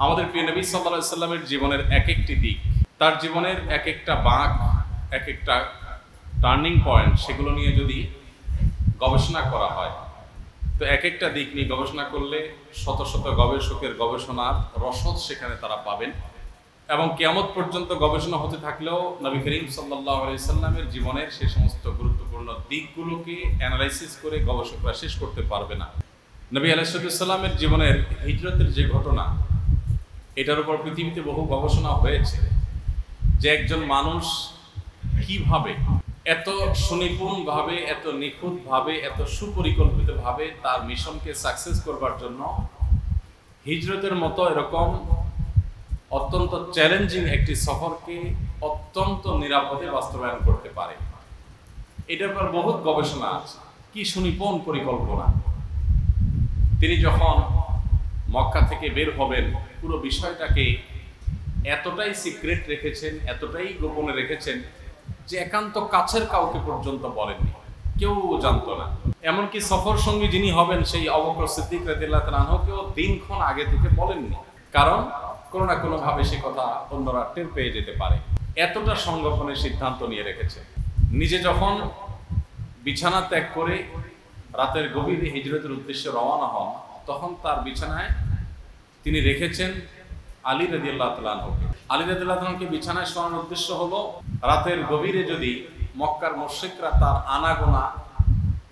আমাদের প্রিয় নবী সাল্লাল্লাহু আলাইহি সাল্লামের জীবনের এক একটি দিক, তার জীবনের এক একটা বাঁক, এক একটা টার্নিং পয়েন্ট, সেগুলো নিয়ে যদি গবেষণা করা হয় তো এক একটা দিক নিয়ে গবেষণা করলে শত শত গবেষকের গবেষণার রসদ সেখানে তারা পাবেন এবং কিয়ামত পর্যন্ত গবেষণা হতে থাকলেও নবী করিম সাল্লাল্লাহু আলাইহি সাল্লামের জীবনের সেই সমস্ত গুরুত্বপূর্ণ দিকগুলোকে অ্যানালাইসিস করে গবেষকরা শেষ করতে পারবে না। নবী আলাইহিস সাল্লামের জীবনের হিজরতের যে ঘটনা, এটার উপর পৃথিবীতে বহু গবেষণা হয়েছে যে একজন মানুষ কিভাবে এত সুনিপুণভাবে, এত নিখুঁতভাবে, এত সুপরিকল্পিতভাবে তার মিশনকে সাকসেস করবার জন্য হিজরতের মতো এরকম অত্যন্ত চ্যালেঞ্জিং একটি সফরকে অত্যন্ত নিরাপদে বাস্তবায়ন করতে পারে। এটার পর বহুত গবেষণা আছে, কি সুনিপুণ পরিকল্পনা। তিনি যখন মক্কা থেকে বের হবেন, পুরো বিষয়টাকে এতটাই সিক্রেট রেখেছেন, এতটাই গোপনে রেখেছেন যে একান্ত কাছের কাউকে পর্যন্ত বলেননি, কেউ জানতো না। এমনকি সফর সঙ্গী যিনি হবেন সেই আবু বকর সিদ্দিক রাদিয়াল্লাহু তাআলা আনহুকেও দিনক্ষণ আগে থেকে বলেননি, কারণ কোনো না কোনো ভাবে সে কথা অন্যরা টের পেয়ে যেতে পারে। এতটা সংগঠনের সিদ্ধান্ত নিয়ে রেখেছে। নিজে যখন বিছানা ত্যাগ করে রাতের গভীরে হিজরতের উদ্দেশ্যে রওনা হন, তখন তার বিছানায় তিনি রেখেছেন আলী রাদিয়াল্লাহু তাআলা আনহুকে। আলী রাদিয়াল্লাহু তাআলা আনহুকে বিছানায় শোয়ানোর উদ্দেশ্য হলো রাতের গভীরে যদি মক্কার মুশরিকরা তার আনাগোনা,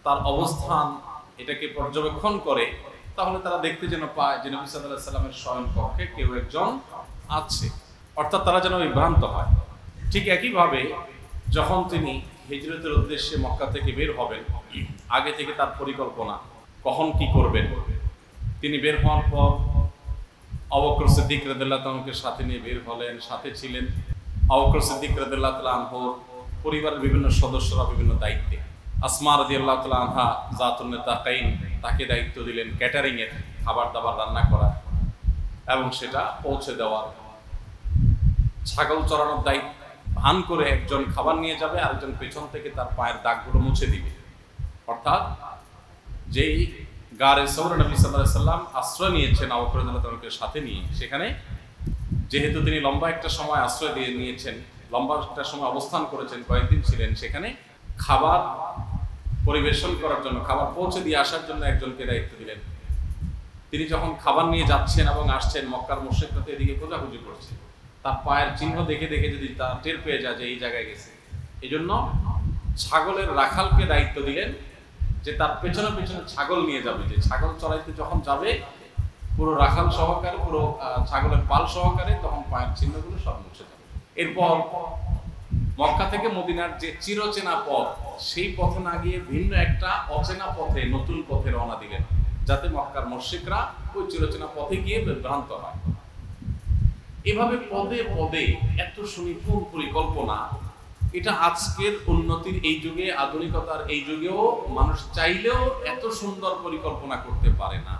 তার অবস্থান এটাকে পর্যবেক্ষণ করে, তাহলে তারা দেখতে যেন পায় যে নবী সাল্লাল্লাহু আলাইহি সাল্লামের শয়ন কক্ষে কেউ একজন আছে, অর্থাৎ তারা যেন বিভ্রান্ত হয়। ঠিক একইভাবে যখন তিনি হিজরতের উদ্দেশ্যে মক্কা থেকে বের হবেন, আগে থেকে তার পরিকল্পনা কখন কি করবেন। তিনি বের হওয়ার পর আবু বকর সিদ্দিক রাদিয়াল্লাহু তাআলা আনহুকে সাথে নিয়ে বের হলেন। সাথে ছিলেন আবু বকর সিদ্দিক রাদিয়াল্লাহু তাআলা আনহুর পরিবারের বিভিন্ন সদস্যরা বিভিন্ন দায়িত্বে। আসমা রাদিয়াল্লাহু তাআলা আনহা জাতুন নেতাকাইন, তাকে দায়িত্ব দিলেন ক্যাটারিং এর, খাবার দাবার রান্না করা এবং সেটা পৌঁছে দেওয়া। ছাগল চড়ানোর দায়িত্ব, ভান করে একজন খাবার নিয়ে যাবে, আরেকজন পেছন থেকে তার পায়ের দাগগুলো মুছে দিবে। অর্থাৎ যেই গারে সওর নবী সাল্লাল্লাহু আলাইহি সাল্লাম আশ্রয় নিয়েছেন আবু বকর রাদিয়াল্লাহু তাআলাকে সাথে নিয়ে, সেখানে যেহেতু তিনি লম্বা একটা সময় আশ্রয় দিয়ে নিয়েছেন, লম্বা একটা সময় অবস্থান করেছেন, কয়েকদিন ছিলেন সেখানে, খাবার পরিবেশন করার জন্য, খাবার পৌঁছে দিয়ে আসার জন্য একজনকে দায়িত্ব দিলেন। তিনি যখন খাবার নিয়ে যাচ্ছেন এবং আসছেন, মক্কার মুশরিকরা তো এদিকে খোঁজাখুঁজি করছে, তার পায়ের চিহ্ন দেখে দেখে যদি তারা টের পেয়ে যায় যে এই জায়গায় গেছে, এই জন্য ছাগলের রাখালকে দায়িত্ব দিলেন যে তার পেছনে পেছনে ছাগল নিয়ে যাবে, যে ছাগল চড়াইতে যখন যাবে পুরো রাখাল সহকারে, পুরো ছাগলের পাল সহকারে, তখন পায়ের চিহ্নগুলো সব মুছে যাবে। এরপর মক্কা থেকে মদিনার যে চিরচেনা পথ, সেই পথে না গিয়ে ভিন্ন একটা অচেনা পথে, নতুন পথে রওনা দিলেন, যাতে মক্কার মুশরিকরা ওই চিরচেনা পথে গিয়ে বিভ্রান্ত হয়। এভাবে পদে পদে এত সুনিপুণ পরিকল্পনা, এটা আজকের উন্নতির এই যুগে, আধুনিকতার এই যুগেও মানুষ চাইলেও এত সুন্দর পরিকল্পনা করতে পারে না।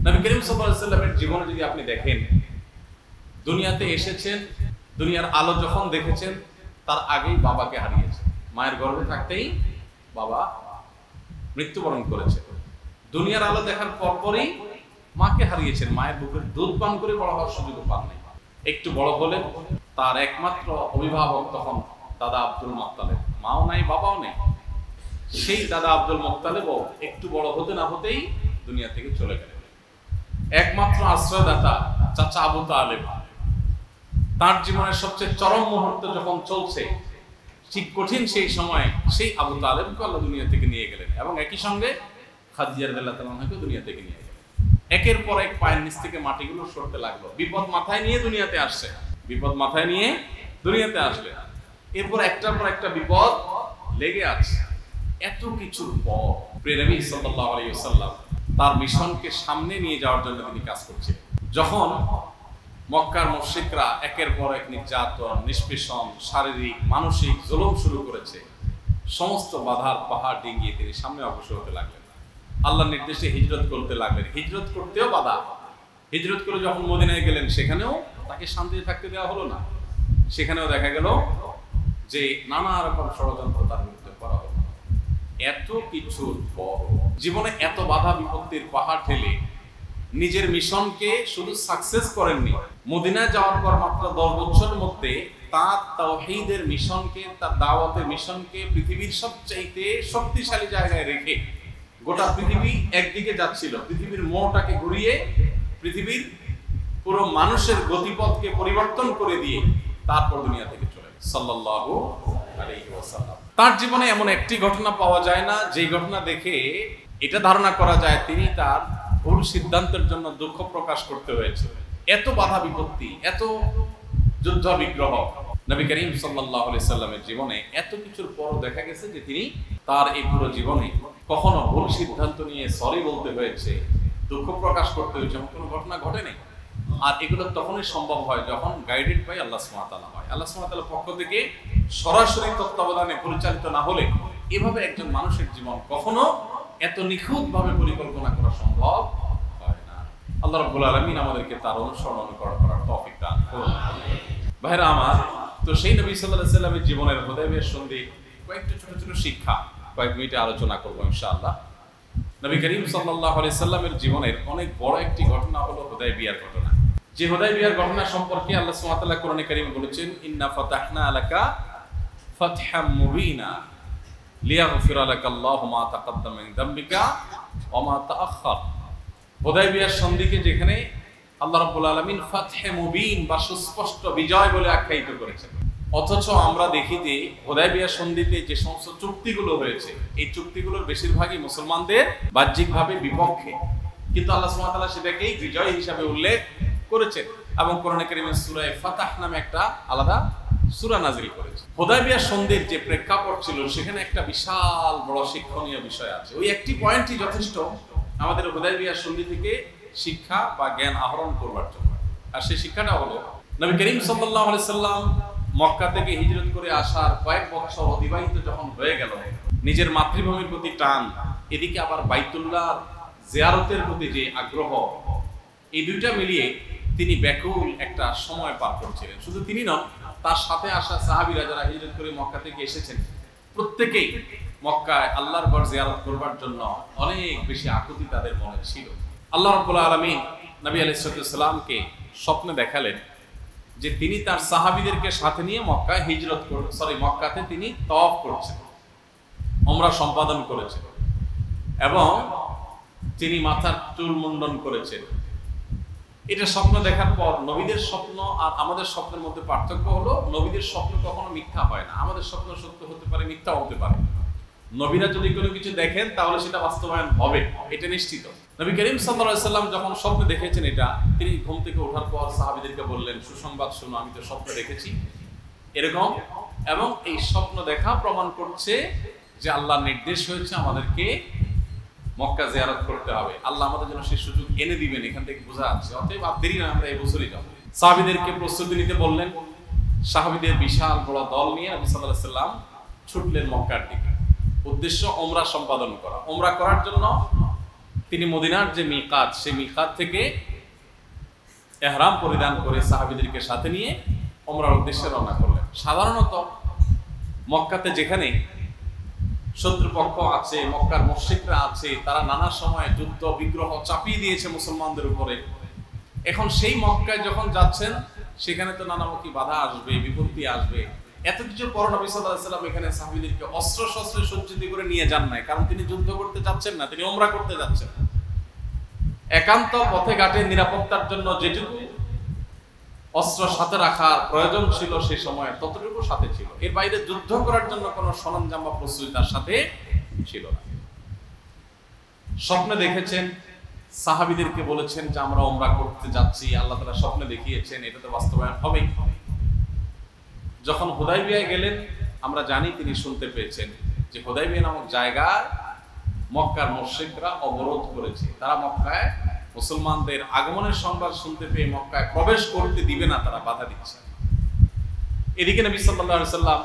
নবী করিম সাল্লাল্লাহু আলাইহি সাল্লামের জীবনে যদি আপনি দেখেন, দুনিয়াতে এসেছেন, দুনিয়ার আলো যখন দেখেছেন তার আগেই বাবাকে হারিয়েছেন। মায়ের গর্ভে থাকতেই বাবা মৃত্যুবরণ করেছে। দুনিয়ার আলো দেখার পরপরই মাকে হারিয়েছেন, মায়ের বুকের দুধ পান করে বড় হওয়ার সুযোগ পান নাই। একটু বড় হলেন, তার একমাত্র অভিভাবক তখন দাদা আব্দুল মুত্তালিব, মাও নাই বাবাও নেই। সেই দাদা আব্দুল মুত্তালিবও একটু বড় হতে না হতেই দুনিয়া থেকে চলে গেলেন। একমাত্র আশ্রয়দাতা চাচা আবু তালেব, তার জীবনের সবচেয়ে চরম মুহূর্ত যখন চলছে, ঠিক কঠিন সেই সময় সেই আবু তালেবকে আল্লাহ দুনিয়া থেকে নিয়ে গেলেন এবং একই সঙ্গে খাদিজা রাদিয়াল্লাহু তাআলা আনহাকে দুনিয়া থেকে নিয়ে গেলেন। একের পর এক পায়ের নিচ থেকে মাটিগুলো সরতে লাগলো। বিপদ মাথায় নিয়ে দুনিয়াতে আসছে, বিপদ মাথায় নিয়ে দুনিয়াতে আসলে এরপর একটার পর একটা বিপদ লেগে আছে। এত কিছুর পর প্রিয় নবী সাল্লাল্লাহু আলাইহি ওয়াসাল্লাম তার মিশনকে সামনে নিয়ে যাওয়ার জন্য তিনি কাজ করছেন। যখন মক্কার মুশরিকরা একের পর এক নির্যাতন, নিষ্পেষণ, শারীরিক, মানসিক জুলুম শুরু করেছে, সমস্ত বাধার পাহাড় ডিঙ্গিয়ে তিনি সামনে অগ্রসর হতে লাগলেন। আল্লাহর নির্দেশে হিজরত করতে লাগলেন। হিজরত করতেও বাধা। হিজরত করে যখন মদিনায় গেলেন, সেখানেও তাকে শান্তিতে থাকতে দেওয়া হলো না। সেখানেও দেখা গেল যে নানা রকম ষড়যন্ত্র তার বিরুদ্ধে করা হলো। এত কিছুর পর জীবনে এত বাধা বিপত্তির পাহাড় ঠেলে নিজের মিশনকে শুধু সাকসেস করেননি, মদিনায় যাওয়ার পর মাত্র 10 বছরের মধ্যে তার তাওহীদের মিশনকে, তার দাওয়াতের মিশনকে পৃথিবীর সবচাইতে শক্তিশালী জায়গায় রেখে গোটা পৃথিবী একদিকে যাচ্ছিল, পৃথিবীর মোড়টাকে ঘুরিয়ে পৃথিবীর পুরো মানুষের গতিপথকে পরিবর্তন করে দিয়ে তারপর দুনিয়া থেকে চলে গেছে সাল্লাল্লাহু আলাইহি ওয়াসাল্লাম। তার জীবনে এমন একটি ঘটনা পাওয়া যায় না যেই ঘটনা দেখে এটা ধারণা করা যায় তিনি তার ভুল সিদ্ধান্তের জন্য দুঃখ প্রকাশ করতে হয়েছে। এত বাধা বিপত্তি, এত যুদ্ধ বিগ্রহ, নবী করিম সাল্লাল্লাহু আলাইহি সাল্লামের জীবনে এত কিছুর পর দেখা গেছে যে তিনি তার এই পুরো জীবনে কখনো ভুল সিদ্ধান্ত নিয়ে সরি বলতে হয়েছে, দুঃখ প্রকাশ করতে হয়েছে, এমন কোনো ঘটনা ঘটে নাই। আর এগুলো তখনই সম্ভব হয় যখন গাইডেড বাই আল্লাহ সুবহানাহু ওয়া তাআলা হয়। আল্লাহ সুবহানাহু ওয়া তাআলার পক্ষ থেকে সরাসরি তত্ত্বাবধানে পরিচালিত না হলে এভাবে একজন মানুষের জীবন কখনো এত নিখুঁতভাবে পরিকল্পনা করা সম্ভব হয় না। আল্লাহ রাব্বুল আলামিন আমাদেরকে তার অনুসরণ অনুকরণ করার তৌফিক দান করুন। ভাইরা আমার, তো সেই নবী সাল্লাল্লাহু আলাইহি সাল্লামের জীবনের হুদায়বিয়ার সন্ধি কয়েকটা ছোট ছোট শিক্ষা কয়েক মিনিটে আলোচনা করব ইনশাআল্লাহ। নবী করিম সাল্লাল্লাহু আলাইহি সাল্লামের জীবনের অনেক বড় একটি ঘটনা হলো হুদায়বিয়ার ঘটনা। যে হুদায়বিয়ার ঘটনা সম্পর্কে আল্লাহ সুবহানাহু ওয়া তাআলা কোরআনে কারীমে বলেছেন, ইন্না ফাতাহনা লাকা ফাতহাম মুবিনা লিয়াগফিরা লাকাল্লাহু মা তাকাদ্দামা মিন যামবিকা ওয়া মা তাআখার। হুদায়বিয়ার সন্ধিকে যেখানে আল্লাহ রাব্বুল আলামিন ফাতহে মুবিন বা সুস্পষ্ট বিজয় বলে আখ্যায়িত করেছেন, অথচ আমরা দেখি যে হুদায়বিয়া সন্ধিতে যে সমস্ত চুক্তিগুলো হয়েছে এই চুক্তিগুলোর বেশিরভাগই মুসলমানদের বাহ্যিকভাবে বিপক্ষে, কিন্তু আল্লাহ সুবহানাহু ওয়া তাআলা সেটাকেই বিজয় হিসাবে উল্লেখ করেছেন এবং কোরআনে কারীমে সূরা ফাতাহ নামে একটা আলাদা সূরা নাযিল করেছেন। হুদায়বিয়া সন্ধির যে প্রেক্ষাপট ছিল সেখানে একটা বিশাল বড় শিক্ষণীয় বিষয় আছে। ওই একটি পয়েন্টই যথেষ্ট আমাদের হুদায়বিয়া সন্ধি থেকে শিক্ষা বা জ্ঞান আহরণ করবার জন্য। আর সেই শিক্ষাটা হলো, নবী করিম সাল্লাল্লাহু আলাইহি সাল্লাম মক্কা থেকে হিজরত করে আসার কয়েক বছর অতিবাহিত যখন হয়ে গেল, নিজের মাতৃভূমির প্রতি টান, এদিকে আবার বাইতুল্লাহ জিয়ারতের প্রতি যে আগ্রহ, এই দুইটা মিলিয়ে তিনি ব্যাকুল একটা সময় পার করছিলেন। শুধু তিনি নন, তার সাথে আসা সাহাবীরা যারা হিজরত করে মক্কা থেকে এসেছেন প্রত্যেকেই মক্কায় আল্লাহর ঘর জিয়ারত করবার জন্য অনেক বেশি আকুতি তাদের মনে ছিল। আল্লাহ রাব্বুল আলামিন নবী আলাইহিস সালামকে স্বপ্নে দেখালেন যে তিনি তার সাহাবীদেরকে সাথে নিয়ে মক্কায় হিজরত মক্কাতে তিনি তাওয়াফ করছেন, উমরা সম্পাদন করেছেন এবং তিনি মাথার চুল মুন্ডন করেছেন। এটা স্বপ্ন দেখার পর নবীদের স্বপ্ন আর আমাদের স্বপ্নের মধ্যে পার্থক্য হলো, নবীদের স্বপ্ন কখনো মিথ্যা হয় না। আমাদের স্বপ্ন সত্য হতে পারে, মিথ্যা হতে পারে। নবীরা যদি কোনো কিছু দেখেন তাহলে সেটা বাস্তবায়ন হবে, এটা নিশ্চিত। নবী করিম সাল্লাল্লাহু আলাইহি সাল্লাম যখন স্বপ্নে দেখেছেন এটা, তিনি ঘুম থেকে ওঠার পর সাহাবীদেরকে বললেন, সুসংবাদ শোনো, আমি তো স্বপ্ন দেখেছি এরকম, এবং এই স্বপ্ন দেখা প্রমাণ করছে যে আল্লাহর নির্দেশ হয়েছে আমাদেরকে মক্কা জিয়ারত করতে হবে। আল্লাহ আমাদের জন্য সেই সুযোগ এনে দিবেন, এখান থেকে বোঝা যাচ্ছে। অতএব আর দেরি নয়, আমরা এই বছরই যাব। সাহাবীদেরকে প্রস্তুতি নিতে বললেন। সাহাবীদের বিশাল বড় দল নিয়ে নবী সাল্লাল্লাহু আলাইহি সাল্লাম ছুটলেন মক্কার দিকে। উদ্দেশ্য উমরা সম্পাদন করা। উমরা করার জন্য তিনি মদিনার যে মিকাত, সেই মিকাত থেকে ইহরাম পরিধান করে সাহাবীদেরকে সাথে নিয়ে উমরার উদ্দেশ্যে রওনা করলেন। সাধারণত মক্কাতে যেখানে শত্রুপক্ষ আছে, মক্কার মুশরিকরা আছে, তারা নানা সময় যুদ্ধ বিগ্রহ চাপিয়ে দিয়েছে মুসলমানদের উপরে। এখন সেই মক্কায় যখন যাচ্ছেন সেখানে তো নানামুখী বাধা আসবে, বিপত্তি আসবে। এত কিছু পর নবী সাল্লাল্লাহু আলাইহি সাল্লাম এখানে সাহাবীদেরকে অস্ত্র শস্ত্রে সজ্জিত করে নিয়ে যান নাই, কারণ তিনি যুদ্ধ করতে যাচ্ছেন না, তিনি উমরা করতে যাচ্ছেন। একান্ত পথে ঘাটে নিরাপত্তার জন্য যেটুকু অস্ত্র সাথে রাখার প্রয়োজন ছিল সেই সময় ততটুকু সাথে ছিল। এর বাইরে যুদ্ধ করার জন্য কোনো সরঞ্জাম বা প্রস্তুতি তার সাথে ছিল না। স্বপ্নে দেখেছেন, সাহাবীদেরকে বলেছেন যে আমরা উমরা করতে যাচ্ছি, আল্লাহ তাআলা স্বপ্নে দেখিয়েছেন, এটা তো বাস্তবায়ন হবেই। যখন হুদায়বিয়ায় গেলেন, আমরা জানি তিনি শুনতে পেয়েছেন যে হুদায়বিয়া নামক জায়গায় মক্কার মুশরিকরা অবরোধ করেছে। তারা মক্কায় মুসলমানদের আগমনের সংবাদ শুনতে পেয়ে মক্কায় প্রবেশ করতে দিবে না, তারা বাধা দিচ্ছে। এদিকে নবী সাল্লাল্লাহু আলাইহি সাল্লাম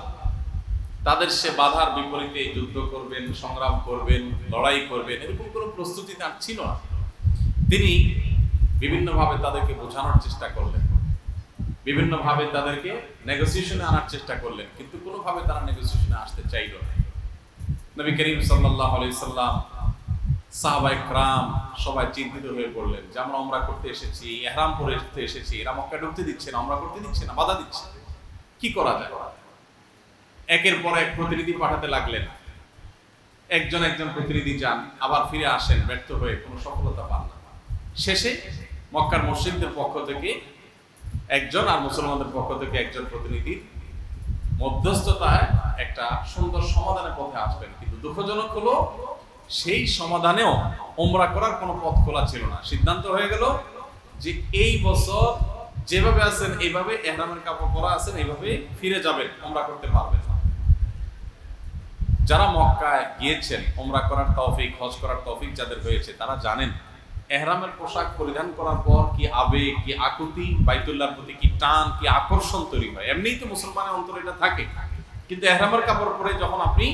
তাদের সে বাধার বিপরীতে যুদ্ধ করবেন, সংগ্রাম করবেন, লড়াই করবেন, এরকম কোনো প্রস্তুতি তার ছিল না। তিনি বিভিন্নভাবে তাদেরকে বোঝানোর চেষ্টা করলেন, বিভিন্নভাবে তাদেরকে নেগোসিয়েশনে আনার চেষ্টা করলেন, কিন্তু কোনোভাবে তারা নেগোসিয়েশনে আসতে চাইল না। নবী করিম সাল্লাল্লাহু আলাইহি সাল্লাম সাহাবায়ে কেরাম সবাই চিন্তিত হয়ে পড়লেন যে আমরা উমরা করতে এসেছি, ইহরাম পরে এসেছি, এরা মক্কা ঢুকতে দিচ্ছে না, উমরা করতে দিচ্ছে না, বাধা দিচ্ছে, কি করা যায়? একের পর এক প্রতিনিধি পাঠাতে লাগলেন। একজন একজন প্রতিনিধি যান, আবার ফিরে আসেন ব্যর্থ হয়ে, কোনো সফলতা পান না। শেষে মক্কার মুশরিকদের পক্ষ থেকে একজন আর মুসলমানদের পক্ষ থেকে একজন প্রতিনিধি মধ্যস্থতায় একটা সুন্দর সমাধানের পথে আসবেন, কিন্তু দুঃখজনক হলো সেই সমাধানেও উমরা করার কোনো পথ খোলা ছিল না। সিদ্ধান্ত হয়ে গেল যে এই বছর যেভাবে আছেন এইভাবে ইহরামের কাপড় পরা আছেন এইভাবে ফিরে যাবেন, উমরা করতে পারবেন না। যারা মক্কায় গিয়েছেন উমরা করার তৌফিক, হজ করার তৌফিক যাদের হয়েছে তারা জানেন ইহরামের পোশাক পরিধান করার পর কি আবেগ, কি আকুতি, বাইতুল্লাহর প্রতি কি টান, কি আকর্ষণ তৈরি হয়। এমনিই তো মুসলমানের অন্তরে এটা থাকে, কিন্তু ইহরামের কাপড় পরে যখন আপনি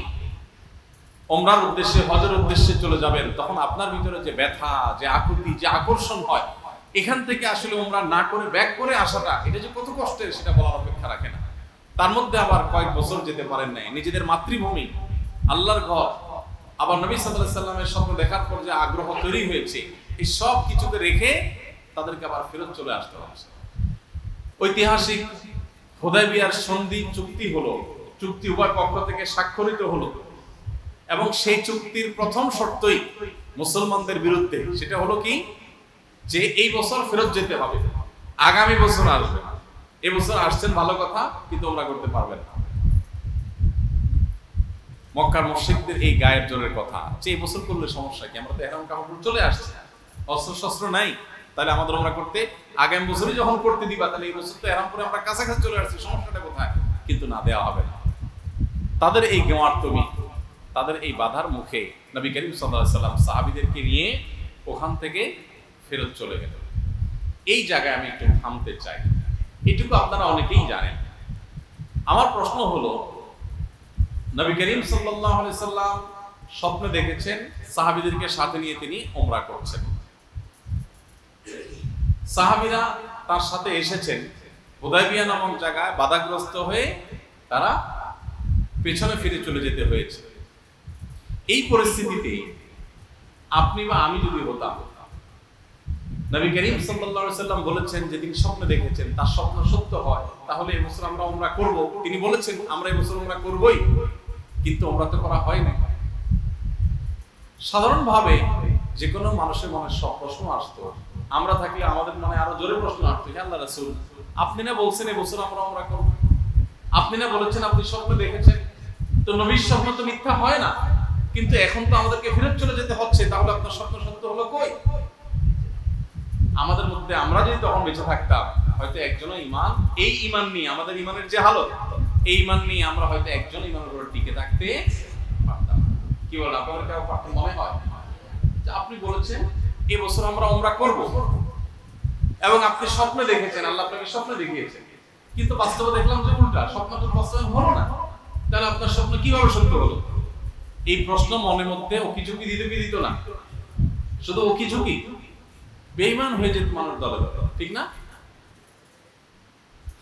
উমরার উদ্দেশ্যে, হজের উদ্দেশ্যে চলে যাবেন তখন আপনার ভিতরে যে ব্যথা, যে আকুতি, যে আকর্ষণ হয়, এখান থেকে আসলে উমরা না করে ব্যাক করে আসাটা এটা যে কত কষ্টের সেটা বলার অপেক্ষা রাখে না। তার মধ্যে আবার কয়েক বছর যেতে পারেন নাই, নিজেদের মাতৃভূমি আল্লাহর ঘর, আবার নবী সাল্লাল্লাহু আলাইহি সাল্লামের সঙ্গে দেখার পর যে আগ্রহ তৈরি হয়েছে, এই সব কিছুকে রেখে তাদেরকে আবার ফেরত চলে আসতে হচ্ছে। ঐতিহাসিক হুদায়বিয়ার সন্ধি চুক্তি হলো, চুক্তি উভয় পক্ষ থেকে স্বাক্ষরিত হলো, এবং সেই চুক্তির প্রথম শর্তই মুসলমানদের বিরুদ্ধে। সেটা হলো কি, যে এই বছর ফেরত যেতে হবে, আগামী বছর আসবে। এই বছর আসছেন ভালো কথা, কিন্তু ওমরা করতে পারবেন না। মক্কার মুশরিকদের এই গায়ের জোরের কথা যে এই বছর করলে সমস্যা কি, আমরা তো ইহরাম কাপড় চলে আসছে, অস্ত্র শস্ত্র নাই, তাহলে আমাদের ওমরা করতে আগামী বছরই যখন করতে দিবা তাহলে এই বছর তো ইহরাম পরে আমরা কাছাকাছি চলে আসছি, সমস্যাটা কোথায়? কিন্তু না, দেওয়া হবে না। তাদের এই গেওয়ার্তমি, তাদের এই বাধার মুখে নবী করিম সাল্লাল্লাহু আলাইহি সাল্লাম সাহাবীদেরকে নিয়ে ওখান থেকে ফেরত চলে গেলেন। এই জায়গায় আমি একটু থামতে চাই, এটুকু আপনারা অনেকেই জানেন। আমার প্রশ্ন হলো, নবী করিম সাল্লাল্লাহু আলাইহি সাল্লাম স্বপ্নে দেখেছেন সাহাবীদেরকে সাথে নিয়ে তিনি উমরা করছেন। সাহাবীরা তার সাথে এসেছেন, হুদায়বিয়া নামক জায়গায় বাধাগ্রস্ত হয়ে তারা পেছনে ফিরে চলে যেতে হয়েছে। এই পরিস্থিতিতে আপনি বা আমি যদি হতাম, নবী করিম সাল্লাল্লাহু আলাইহি সাল্লাম বলেছেন যে তিনি স্বপ্নে দেখেছেন তার স্বপ্ন সত্য হয়, তাহলে এই বছর আমরা উমরা করব। তিনি বলেছেন আমরা এই বছর উমরা করবই, কিন্তু উমরা তো করা হয় না। সাধারণভাবে যে কোনো মানুষের মনে সব প্রশ্ন আসতো, আমরা থাকলে আমাদের মনে আরো জোরে প্রশ্ন আসতো, হে আল্লাহর রাসূল, আপনি না বলছেন এই বছর আমরা উমরা করব, আপনি না বলেছেন আপনি স্বপ্নে দেখেছেন, তো নবীর স্বপ্ন তো মিথ্যা হয় না, কিন্তু এখন তো আমাদেরকে ফেরত চলে যেতে হচ্ছে, তাহলে আপনার স্বপ্ন সত্য হলো কই? আমাদের মধ্যে আমরা যদি তখন বেঁচে থাকতাম, হয়তো একজনও ঈমান, এই ঈমান নিয়ে আমাদের ঈমানের যে হালত, এই ঈমান নিয়ে আমরা হয়তো একজন ঈমানের উপর টিকে থাকতে পারতাম। কি বলেন, আপনাদের কারো পারতে মনে হয় যে আপনি বলেছেন এই বছর আমরা উমরা করব, এবং আপনি স্বপ্নে দেখেছেন, আল্লাহ আপনাকে স্বপ্নে দেখিয়েছেন, কিন্তু বাস্তবে দেখলাম যে উল্টা, স্বপ্নটা বাস্তবায়ন হলো না, তাহলে আপনার স্বপ্ন কিভাবে সত্য হলো? এই প্রশ্ন মনের মধ্যে ওকিঝুঁকি দিত কি দিত না? শুধু ওকিঝুঁকি, বেঈমান হয়ে যেত মানুষ দলে দলে, ঠিক না?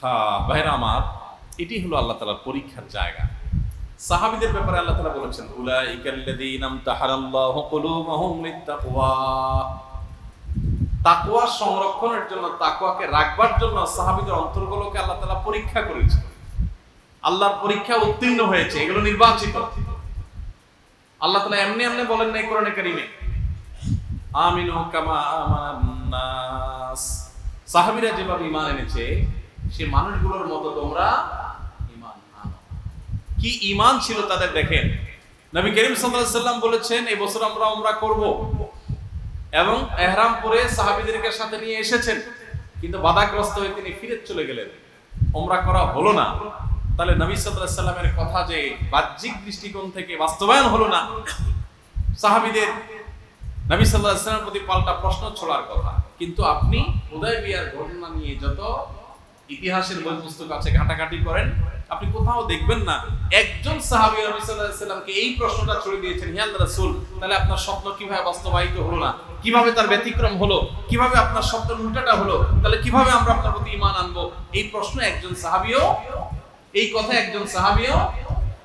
হ্যাঁ ভাইরা আমার, এটি হলো আল্লাহ তাআলার পরীক্ষার জায়গা। সাহাবীদের ব্যাপারে আল্লাহ তাআলা বলেছেন, উলাইকাল্লাযীনা ইমতাহানাল্লাহু কুলুবাহুম লিত্তাকওয়া। তাকওয়া সংরক্ষণের জন্য, তাকওয়াকে রাখবার জন্য সাহাবীদের অন্তরগুলোকে আল্লাহ তাআলা পরীক্ষা করেছেন। আল্লাহর পরীক্ষা উত্তীর্ণ হয়েছে, এগুলো নির্বাচিত। আল্লাহ তাআলা এমনি এমনি বলেন নাই কোরআনে কারীমে, আমিনু কামা আমানান নাস। সাহাবীরা যেভাবে ঈমান এনেছে সেই মানুষগুলোর মতো তোমরা ঈমান আনো। কি ঈমান ছিল তাদের দেখেন। নবী করিম সাল্লাল্লাহু আলাইহি সাল্লাম বলেছেন এই বছর আমরা উমরা করব, এবং ইহরাম পরে সাহাবীদেরকে সাথে নিয়ে এসেছেন, কিন্তু বাধাগ্রস্ত হয়ে তিনি ফিরে চলে গেলেন, উমরা করা হলো না। তাহলে নবী সাল্লাল্লাহু আলাইহি সাল্লামের কথা যে বাহ্যিক দৃষ্টিকোণ থেকে বাস্তবায়ন হলো না, সাহাবীদের নবী সাল্লাল্লাহু আলাইহি ওয়াসাল্লামের প্রতি পাল্টা প্রশ্ন ছড়ার কথা। কিন্তু আপনি হুদায়বিয়ার ঘটনা নিয়ে যত ইতিহাসের বই পুস্তক আছে ঘাটাঘাটি করেন, আপনি কোথাও দেখবেন না একজন সাহাবী নবী সাল্লাল্লাহু আলাইহি ওয়াসাল্লামকে এই প্রশ্নটা ছড়িয়ে দিয়েছেন, হে আল্লাহর রাসূল, তাহলে আপনার স্বপ্ন কিভাবে বাস্তবায়িত হলো না, কিভাবে তার ব্যতিক্রম হলো, কিভাবে আপনার স্বপ্নের উল্টাটা হলো, তাহলে কিভাবে আমরা আপনার প্রতি ঈমান আনবো? এই প্রশ্ন একজন সাহাবীও, এই কথা একজন সাহাবীও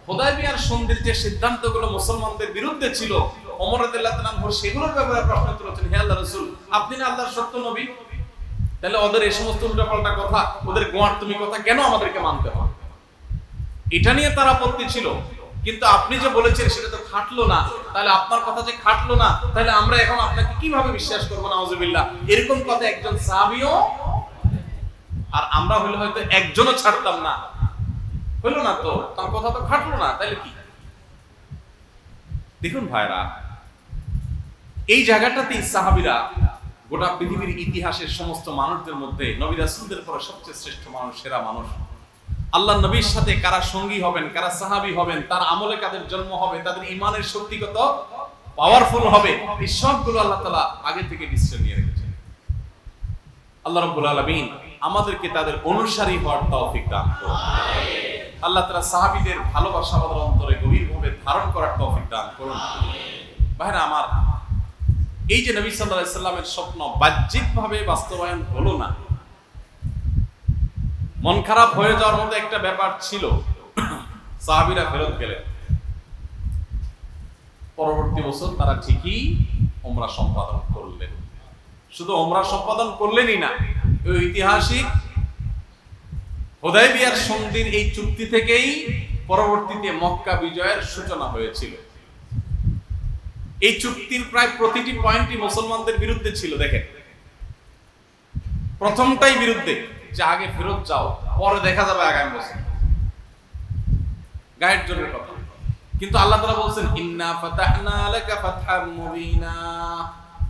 হুদায়বিয়ার সন্ধির যে সিদ্ধান্তগুলো মুসলমানদের বিরুদ্ধে ছিল, ওমর রাদিয়াল্লাহু তাআলা আনহু সেগুলোর ব্যাপারে প্রশ্ন তুলেছেন, হে আল্লাহর রাসূল, আপনি না আল্লাহর সত্য নবী, তাহলে ওদের এই সমস্ত উল্টাপাল্টা কথা, ওদের গোয়ার তুমি কথা কেন আমাদেরকে মানতে হবে? এটা নিয়ে তার আপত্তি ছিল। কিন্তু আপনি যে বলেছেন সেটা তো খাটলো না, তাহলে আপনার কথা যে খাটলো না, তাহলে আমরা এখন আপনাকে কিভাবে বিশ্বাস করবো? নাউজুবিল্লাহ, এরকম কথা একজন সাহাবীও, আর আমরা হলে হয়তো একজনও ছাড়তাম না। হলো না তো, তার কথা তো খাটলো না, তাহলে কি? দেখুন ভাইরা, এই জায়গাটাতেই সাহাবীরা গোটা পৃথিবীর ইতিহাসের সমস্ত মানুষদের মধ্যে নবী রাসূলদের পরে সবচেয়ে শ্রেষ্ঠ মানুষ, সেরা মানুষ। আল্লাহ নবীর সাথে কারা সঙ্গী হবেন, কারা সাহাবী হবেন, তার আমলে কাদের জন্ম হবে, তাদের ঈমানের শক্তি কত পাওয়ারফুল হবে, এই সবগুলো আল্লাহ তাআলা আগে থেকে ডিসিশন নিয়ে রেখেছেন। আল্লাহ রাব্বুল আলামিন আমাদেরকে তাদের অনুসারী হওয়ার তৌফিক দান করুন। আল্লাহ তাআলা সাহাবীদের ভালোবাসা আমাদের অন্তরে গভীরভাবে ধারণ করার তৌফিক দান করুন। ভাইরা আমার, এই যে নবী সাল্লাল্লাহু আলাইহি সাল্লামের স্বপ্ন বাহ্যিকভাবে বাস্তবায়ন হলো না, মন খারাপ হয়ে যাওয়ার মতো একটা ব্যাপার ছিল। সাহাবীরা ফেরত গেলেন। পরবর্তী বছর তারা ঠিকই উমরা সম্পাদন করলেন। শুধু উমরা সম্পাদন করলেনই না, ওই ঐতিহাসিক হুদায়বিয়ার সন্ধির এই চুক্তি থেকেই পরবর্তীতে মক্কা বিজয়ের সূচনা হয়েছিল। এই চুক্তির প্রায় প্রতিটি পয়েন্টই মুসলমানদের বিরুদ্ধে ছিল। দেখেন, প্রথমটাই বিরুদ্ধে, যে আগে ফেরত যাও, পরে দেখা যাবে আগামী বছর, গায়ের জোরের কথা। কিন্তু আল্লাহ তাআলা বলছেন, ইন্না ফাতাহনা লাকা ফাতহাম মুবিনা,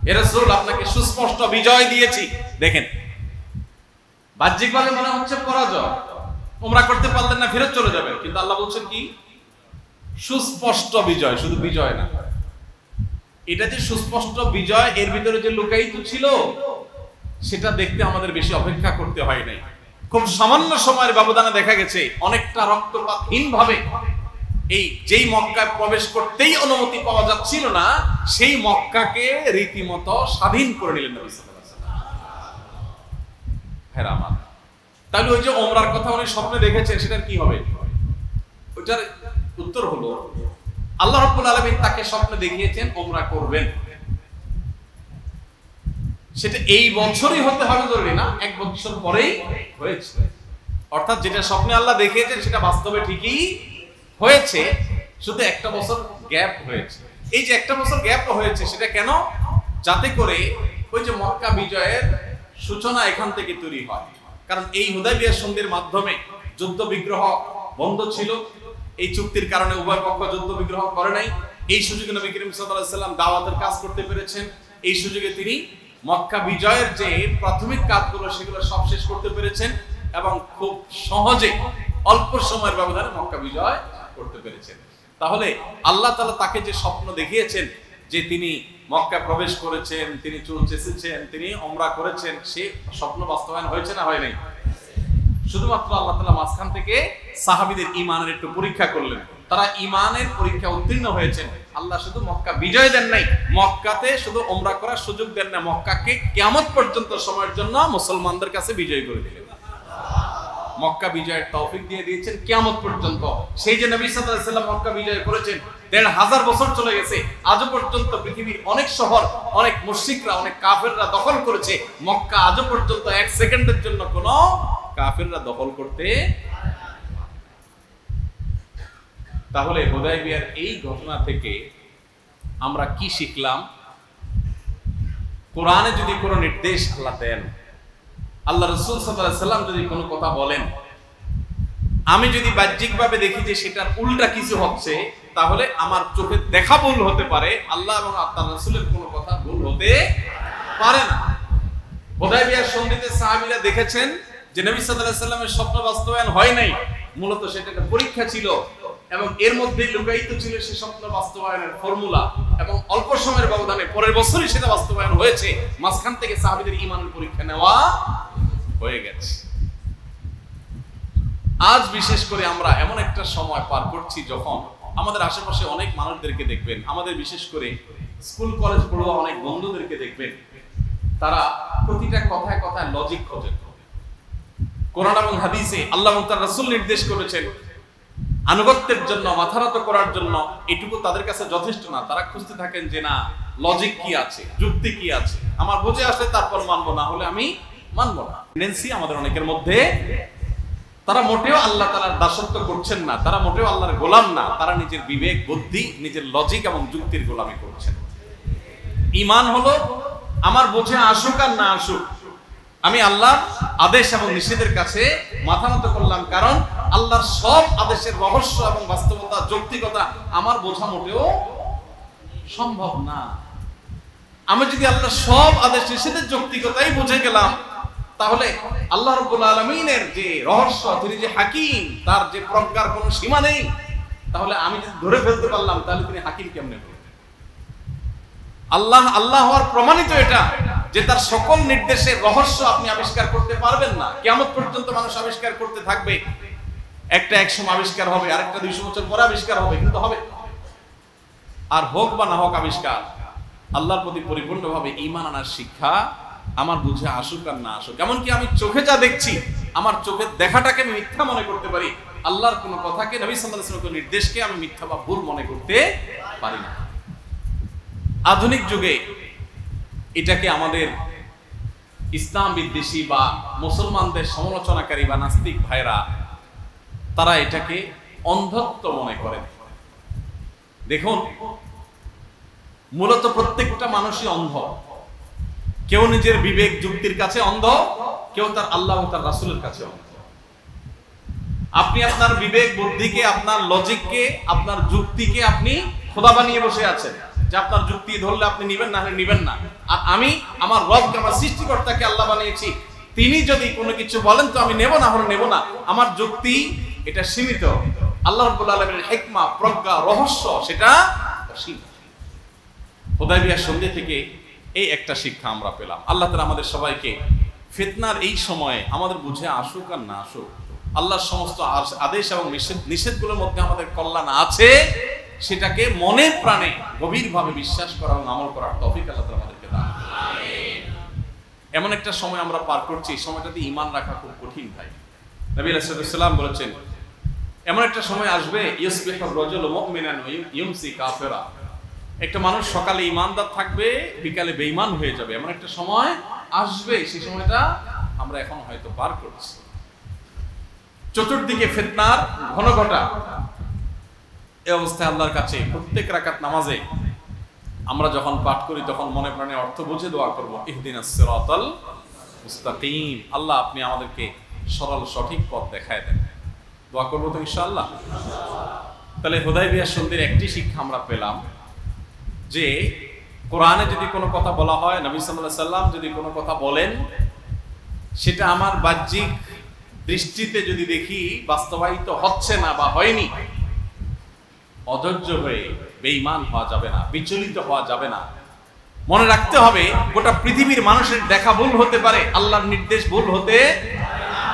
হে রাসূল, আপনাকে সুস্পষ্ট বিজয় দিয়েছি। দেখেন, বাহ্যিকভাবে মনে হচ্ছে পরাজয়, উমরা করতে পারলেন না, ফেরত চলে যাবেন, কিন্তু আল্লাহ বলছেন কি? সুস্পষ্ট বিজয়, শুধু বিজয় না। এটা যে সুস্পষ্ট বিজয়, এর ভিতরে যে লুকায়িত ছিল সেটা দেখতে আমাদের বেশি অপেক্ষা করতে হয় নাই। খুব সামান্য সময়ের ব্যবধানে দেখা গেছে অনেকটা রক্তপাতহীন ভাবে এই যেই মক্কায় প্রবেশ করতেই অনুমতি পাওয়া যাচ্ছিল না, সেই মক্কাকে রীতিমতো স্বাধীন করে নিলেন নবী সাল্লাল্লাহু আলাইহি ওয়াসাল্লাম। হ্যাঁ আমার, তাহলে ওই যে ওমরার কথা উনি স্বপ্নে দেখেছেন, সেটার কি হবে? ওইটার উত্তর হলো, আল্লাহ রাব্বুল আলামিন তাকে স্বপ্নে দেখিয়েছেন ওমরা করবেন। সেটা এই বছরই হতে হবে জরুরি না, এক বছর পরেই হয়েছে। অর্থাৎ যেটা স্বপ্নে আল্লাহ দেখিয়েছেন সেটা বাস্তবে ঠিকই হয়েছে, শুধু একটা বছর গ্যাপ হয়েছে। এই যে একটা বছর গ্যাপ হয়েছে, সেটা কেন? যাতে করে ওই যে মক্কা বিজয়ের সূচনা এখান থেকে তৈরি হয়। কারণ এই হুদায়বিয়া সন্ধির মাধ্যমে যুদ্ধ বিগ্রহ বন্ধ ছিল। এই চুক্তির কারণে উভয় পক্ষ যুদ্ধ বিগ্রহ করে নাই। এই সুযোগে নবী করিম সাল্লাল্লাহু আলাইহি ওয়াসাল্লাম দাওয়াতের কাজ করতে পেরেছেন। এই সুযোগে তিনি মক্কা বিজয়ের যে প্রাথমিক কাজগুলো সেগুলো সব শেষ করতে পেরেছেন এবং খুব সহজে অল্প সময়ের ব্যবধানে মক্কা বিজয় করতে পেরেছেন। তাহলে আল্লাহ তাআলা তাকে যে স্বপ্ন দেখিয়েছেন যে তিনি মক্কা প্রবেশ করেছেন, তিনি চুল চেঁচেছেন, তিনি উমরা করেছেন, সে স্বপ্ন বাস্তবায়ন হয়েছে না হয় নাই? শুধুমাত্র আল্লাহ তাআলা মাঝখান থেকে সাহাবীদের ঈমানের একটু পরীক্ষা করলেন। তারা ঈমানের পরীক্ষা উত্তীর্ণ হয়েছেন। আল্লাহ শুধু মক্কা বিজয় দেন নাই, মক্কাতে শুধু উমরা করার সুযোগ দেন না, মক্কাকে কিয়ামত পর্যন্ত সময়ের জন্য মুসলমানদের কাছে বিজয় করে দিলেন। মক্কা বিজয়ের তৌফিক দিয়ে দিয়েছেন কিয়ামত পর্যন্ত। সেই যে নবী সাল্লাল্লাহু আলাইহি ওয়াসাল্লাম মক্কা বিজয় করেছেন, ১৫০০ বছর চলে গেছে, আজও পর্যন্ত পৃথিবীর অনেক শহর, অনেক মুশরিকরা, অনেক কাফেররা দখল করেছে, মক্কা আজও পর্যন্ত এক সেকেন্ডের জন্য কোনো কাফেররা দখল করতে। তাহলে হুদায়বিয়ার এই ঘটনা থেকে আমরা কি শিখলাম? কোরআনে যদি কোনো নির্দেশ আল্লাহ দেন, আল্লাহ রাসূল সাল্লাল্লাহু আলাইহি ওয়াসাল্লাম যদি কোনো কথা বলেন, আমি যদি বাহ্যিকভাবে দেখি যে সেটার উল্টা কিছু হচ্ছে, তাহলে আমার চোখে দেখা ভুল হতে পারে, আল্লাহ এবং আল্লাহর রাসূলের কোনো কথা ভুল হতে পারে না। হুদায়বিয়ার সন্ধিতে সাহাবীরা দেখেছেন যে নবী সাল্লাল্লাহু আলাইহি ওয়াসাল্লামের স্বপ্ন বাস্তবায়ন হয় নাই, মূলত সেটা একটা পরীক্ষা ছিল এবং এর মধ্যে লুকায়িত ছিল সেই স্বপ্ন বাস্তবায়নের ফর্মুলা, এবং অল্প সময়ের ব্যবধানে পরের বছরই সেটা বাস্তবায়ন হয়েছে। মাঝখান থেকে সাহাবীদের ঈমানের পরীক্ষা নেওয়া হয়ে গেছে। আজ বিশেষ করে আমরা এমন একটা সময় পার করছি যখন আমাদের আশেপাশে অনেক মানুষদেরকে দেখবেন, আমাদের বিশেষ করে স্কুল কলেজ পড়ুয়া অনেক বন্ধুদেরকে দেখবেন, তারা প্রতিটা কথায় কথায় লজিক খোঁজেন। কোরআন এবং হাদিসে আল্লাহ এবং তার রাসূল নির্দেশ করেছেন আনুগত্যের জন্য, মাথা নত করার জন্য এটুকু তাদের কাছে যথেষ্ট না। তারা খুঁজতে থাকেন যে না, লজিক কি আছে, যুক্তি কি আছে, আমার বুঝে আসলে তারপর মানবো, না হলে আমি মানবো না। টেন্ডেন্সি আমাদের অনেকের মধ্যে, তারা মোটেও আল্লাহ তাআলার দাসত্ব করছেন না, তারা মোটেও আল্লাহর গোলাম না, তারা নিজের বিবেক, বুদ্ধি, নিজের লজিক এবং যুক্তির গোলামি করছেন। ঈমান হলো আমার বুঝে আসুক আর না আসুক, আমি আল্লাহর আদেশ এবং নিষেধের কাছে মাথা নত করলাম, কারণ আল্লাহর সব আদেশের রহস্য এবং বাস্তবতা, যৌক্তিকতা আমার বোঝা মোটেও সম্ভব না। আমি যদি আল্লাহর সব আদেশ নিষেধের যৌক্তিকতাই বুঝে গেলাম, তাহলে আল্লাহ রাব্বুল আলামিনের যে রহস্য, তিনি যে হাকিম, তার যে প্রজ্ঞার কোনো সীমা নেই, তাহলে আমি যদি ধরে ফেলতে পারলাম, তাহলে তিনি হাকিম কেমনে হলেন? আল্লাহ আল্লাহ হওয়ার প্রমাণিত এটা যে তার সকল নির্দেশের রহস্য আপনি আবিষ্কার করতে পারবেন না। কিয়ামত পর্যন্ত মানুষ আবিষ্কার করতে থাকবে, একটা এক সময় আবিষ্কার হবে, আরেকটা 200 বছর পরে আবিষ্কার হবে, কিন্তু হবে। আর হোক বা না হোক আবিষ্কার, আল্লাহর প্রতি পরিপূর্ণভাবে ঈমান আনার শিক্ষা আমার বুঝে আসুক আর না আসুক। এমনকি আমি চোখে যা দেখছি, আমার চোখের দেখাটাকে আমি মিথ্যা মনে করতে পারি, আল্লাহর কোনো কথাকে, নবী সাল্লাল্লাহু আলাইহি ওয়াসাল্লামের নির্দেশকে আমি মিথ্যা বা ভুল মনে করতে পারি না। আধুনিক যুগে এটাকে আমাদের ইসলাম বিদ্বেষী বা মুসলমানদের সমালোচনাকারী বা নাস্তিক ভাইরা, তারা এটাকে অন্ধত্ব মনে করেন। দেখুন, মূলত প্রত্যেকটা মানুষই অন্ধ। কেউ নিজের বিবেক যুক্তির কাছে অন্ধ, কেউ তার আল্লাহ ও তার রাসূলের কাছে অন্ধ। আপনি আপনার বিবেক বুদ্ধিকে, আপনার লজিককে, আপনার যুক্তিকে আপনি খোদা বানিয়ে বসে আছেন, যে আপনার যুক্তি ধরলে আপনি নিবেন, না হলে নিবেন না। আর আমি আমার রবকে, আমার সৃষ্টিকর্তাকে আল্লাহ বানিয়েছি, তিনি যদি কোনো কিছু বলেন তো আমি নেব, না হলে নেব না। আমার যুক্তি এটা সীমিত, আল্লাহ রাব্বুল আলামিনের হিকমা, প্রজ্ঞা, রহস্য সেটা সীমিত। হুদায়বিয়ার সন্ধি থেকে এই একটা শিক্ষা আমরা পেলাম। আল্লাহ তাআলা আমাদের সবাইকে ফিতনার এই সময়ে আমাদের বুঝে আসুক আর না আসুক, আল্লাহর সমস্ত আদেশ এবং নিষেধগুলোর মধ্যে আমাদের কল্যাণ আছে, সেটাকে মনে প্রাণে গভীরভাবে বিশ্বাস করা এবং আমল করার তৌফিক আল্লাহ তাআলা আমাদেরকে দান করুন। আমিন। এমন একটা সময় আমরা পার করছি, সময়টাতে ঈমান রাখা খুব কঠিন ভাই। নবী আলাইহিস সালাম বলেছেন, এমন একটা সময় আসবে, ইউসবিহুর রাজুলু মুমিনান ওয়া ইউমসি কাফিরা। একটা মানুষ সকালে ঈমানদার থাকবে, বিকালে বেঈমান হয়ে যাবে। এমন একটা সময় আসবে, সেই সময়টা আমরা এখন হয়তো পার করছি। চতুর্দিকে ফিতনার ঘনঘটা। এই অবস্থায় আল্লাহর কাছে প্রত্যেক রাকাত নামাজে আমরা যখন পাঠ করি, তখন মনে প্রাণে অর্থ বুঝে দোয়া করব, ইহদিনাস সিরাতাল মুস্তাকিম। আল্লাহ, আপনি আমাদেরকে সরল সঠিক পথ দেখায় দেন। দোয়া করবো তো ইনশাআল্লাহ। তাহলে হুদায়বিয়ার সন্ধির একটি শিক্ষা আমরা পেলাম, যে কোরআনে যদি কোনো কথা বলা হয়, নবী সাল্লাল্লাহু আলাইহি সাল্লাম যদি কোনো কথা বলেন, সেটা আমার বাহ্যিক দৃষ্টিতে যদি দেখি বাস্তবায়িত হচ্ছে না বা হয়নি, অধৈর্য হয়ে বেঈমান হওয়া যাবে না, বিচলিত হওয়া যাবে না। মনে রাখতে হবে, গোটা পৃথিবীর মানুষের দেখা ভুল হতে পারে, আল্লাহর নির্দেশ ভুল হতে পারে না।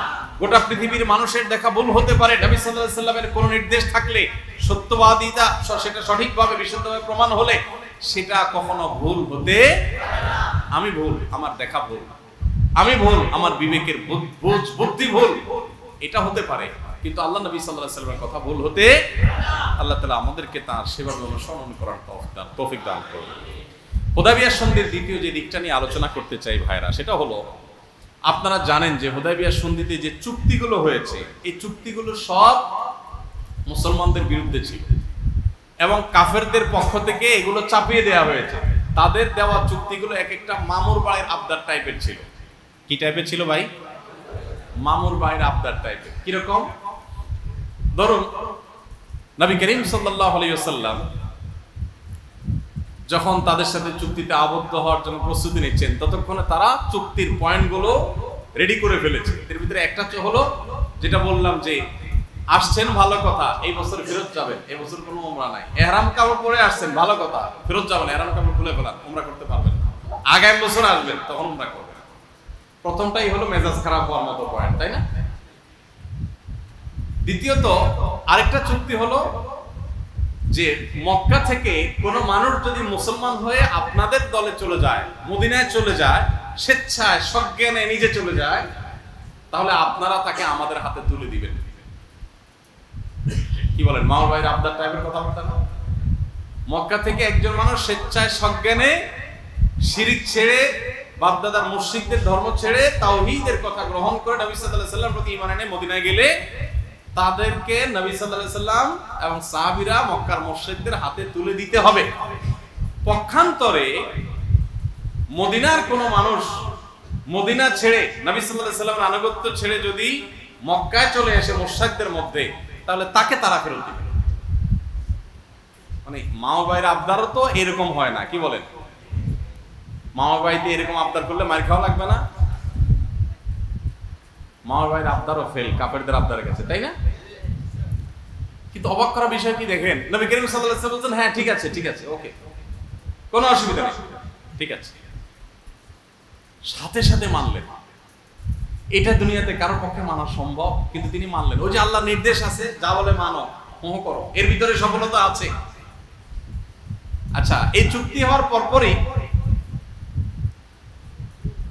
গোটা পৃথিবীর মানুষের দেখা ভুল হতে পারে, নবী সাল্লাল্লাহু আলাইহি সাল্লামের কোনো নির্দেশ থাকলে, সত্যবাদিতা সেটা সঠিকভাবে বিশুদ্ধভাবে প্রমাণ হলে, সেটা কখনো ভুল হতে পারে না। আমি ভুল, আমার দেখা ভুল, আমি ভুল, আমার বিবেকের বুদ্ধি ভুল, এটা হতে পারে, কিন্তু আল্লাহ নবী সাল্লাল্লাহু আলাইহি সাল্লামের কথা ভুল হতে পারে না। আল্লাহ তাআলা আমাদেরকে তার সেভাবে অনুসরণ করার তৌফিক দান করুন। হুদায়বিয়ার সন্ধির দ্বিতীয় যে দিকটা নিয়ে আলোচনা করতে চাই ভাইরা, সেটা হলো, আপনারা জানেন যে হুদায়বিয়ার সন্ধিতে যে চুক্তিগুলো হয়েছে, এই চুক্তিগুলো সব মুসলমানদের বিরুদ্ধে ছিল এবং কাফেরদের পক্ষ থেকে এগুলো চাপিয়ে দেওয়া হয়েছে। তাদের দেওয়া চুক্তিগুলো এক একটা মামুর বাড়ির আবদার টাইপের ছিল। কি টাইপের ছিল ভাই? মামুর বাড়ির আবদার টাইপের। কিরকম? ধরুন, নবী করিম সাল্লাল্লাহু আলাইহি ওয়াসাল্লাম যখন তাদের সাথে চুক্তিতে আবদ্ধ হওয়ার জন্য প্রস্তুতি নিচ্ছেন, ততক্ষণে তারা চুক্তির পয়েন্টগুলো রেডি করে ফেলেছে। এর ভিতরে একটা হলো, যেটা বললাম যে আসছেন ভালো কথা, এই বছর ফেরত যাবেন, এই বছর কোনো উমরা নাই। ইহরাম কাপড় পরে আসছেন, ভালো কথা, ফেরত যাবেন, ইহরাম কাপড় খুলে ফেলান, উমরা করতে পারবেন না। আগামী বছর আসবেন, তখন উমরা করবেন। প্রথমটাই হলো মেজাজ খারাপ হওয়ার মতো পয়েন্ট, তাই না? দ্বিতীয়ত আরেকটা চুক্তি হলো যে মক্কা থেকে কোনো মানুষ যদি মুসলমান হয়ে আপনাদের দলে চলে যায়, মদিনায় চলে যায়, স্বেচ্ছায় সজ্ঞানে নিজে চলে যায়, তাহলে আপনারা তাকে আমাদের হাতে তুলে দিবেন। কি বলেন, মাওর ভাইয়ের আবদার টাইপের কথাবার্তা না? মক্কা থেকে একজন মানুষ স্বেচ্ছায় সজ্ঞানে শিরিক ছেড়ে, বাপদাদার মুশরিকদের ধর্ম ছেড়ে তাওহীদের কথা গ্রহণ করে নবী সাল্লাল্লাহু আলাইহি ওয়াসাল্লাম প্রতি ঈমান এনে মদিনায় গেলে তাদেরকে নবী সাল্লাল্লাহু আলাইহি ওয়াসাল্লাম এবং সাহাবীরা মক্কার মুশরিকদের হাতে তুলে দিতে হবে। পক্ষান্তরে মদিনার কোন মানুষ মদিনা ছেড়ে নবী সাল্লাল্লাহু আলাইহি ওয়াসাল্লামের আনুগত্য ছেড়ে যদি মক্কায় চলে আসে মুশরিকদের মধ্যে, তাহলে তাকে তারা ফেরত দিবে। মানে মাও ভাইয়ের আবদারও তো এরকম হয় না, কি বলেন? মামা ভাইতে এরকম আবদার করলে মার খাওয়া লাগবে না? মামা ভাইয়ের আবদারও ফেল কাফেরদের আবদারের কাছে, তাই না? কিন্তু অবাক করা বিষয় কি দেখেন, নবী করিম সাল্লাল্লাহু আলাইহি ওয়াসাল্লাম বলছেন হ্যাঁ ঠিক আছে, ঠিক আছে, ওকে, কোনো অসুবিধা নেই, ঠিক আছে। সাথে সাথে মানলেন। এটা দুনিয়াতে কারোর পক্ষে মানা সম্ভব, কিন্তু তিনি মানলেন। ওই যে আল্লাহর নির্দেশ আছে, যা বলে মানো, মোহ করো, এর ভিতরে সফলতা আছে। আচ্ছা, এই চুক্তি হওয়ার পরপরই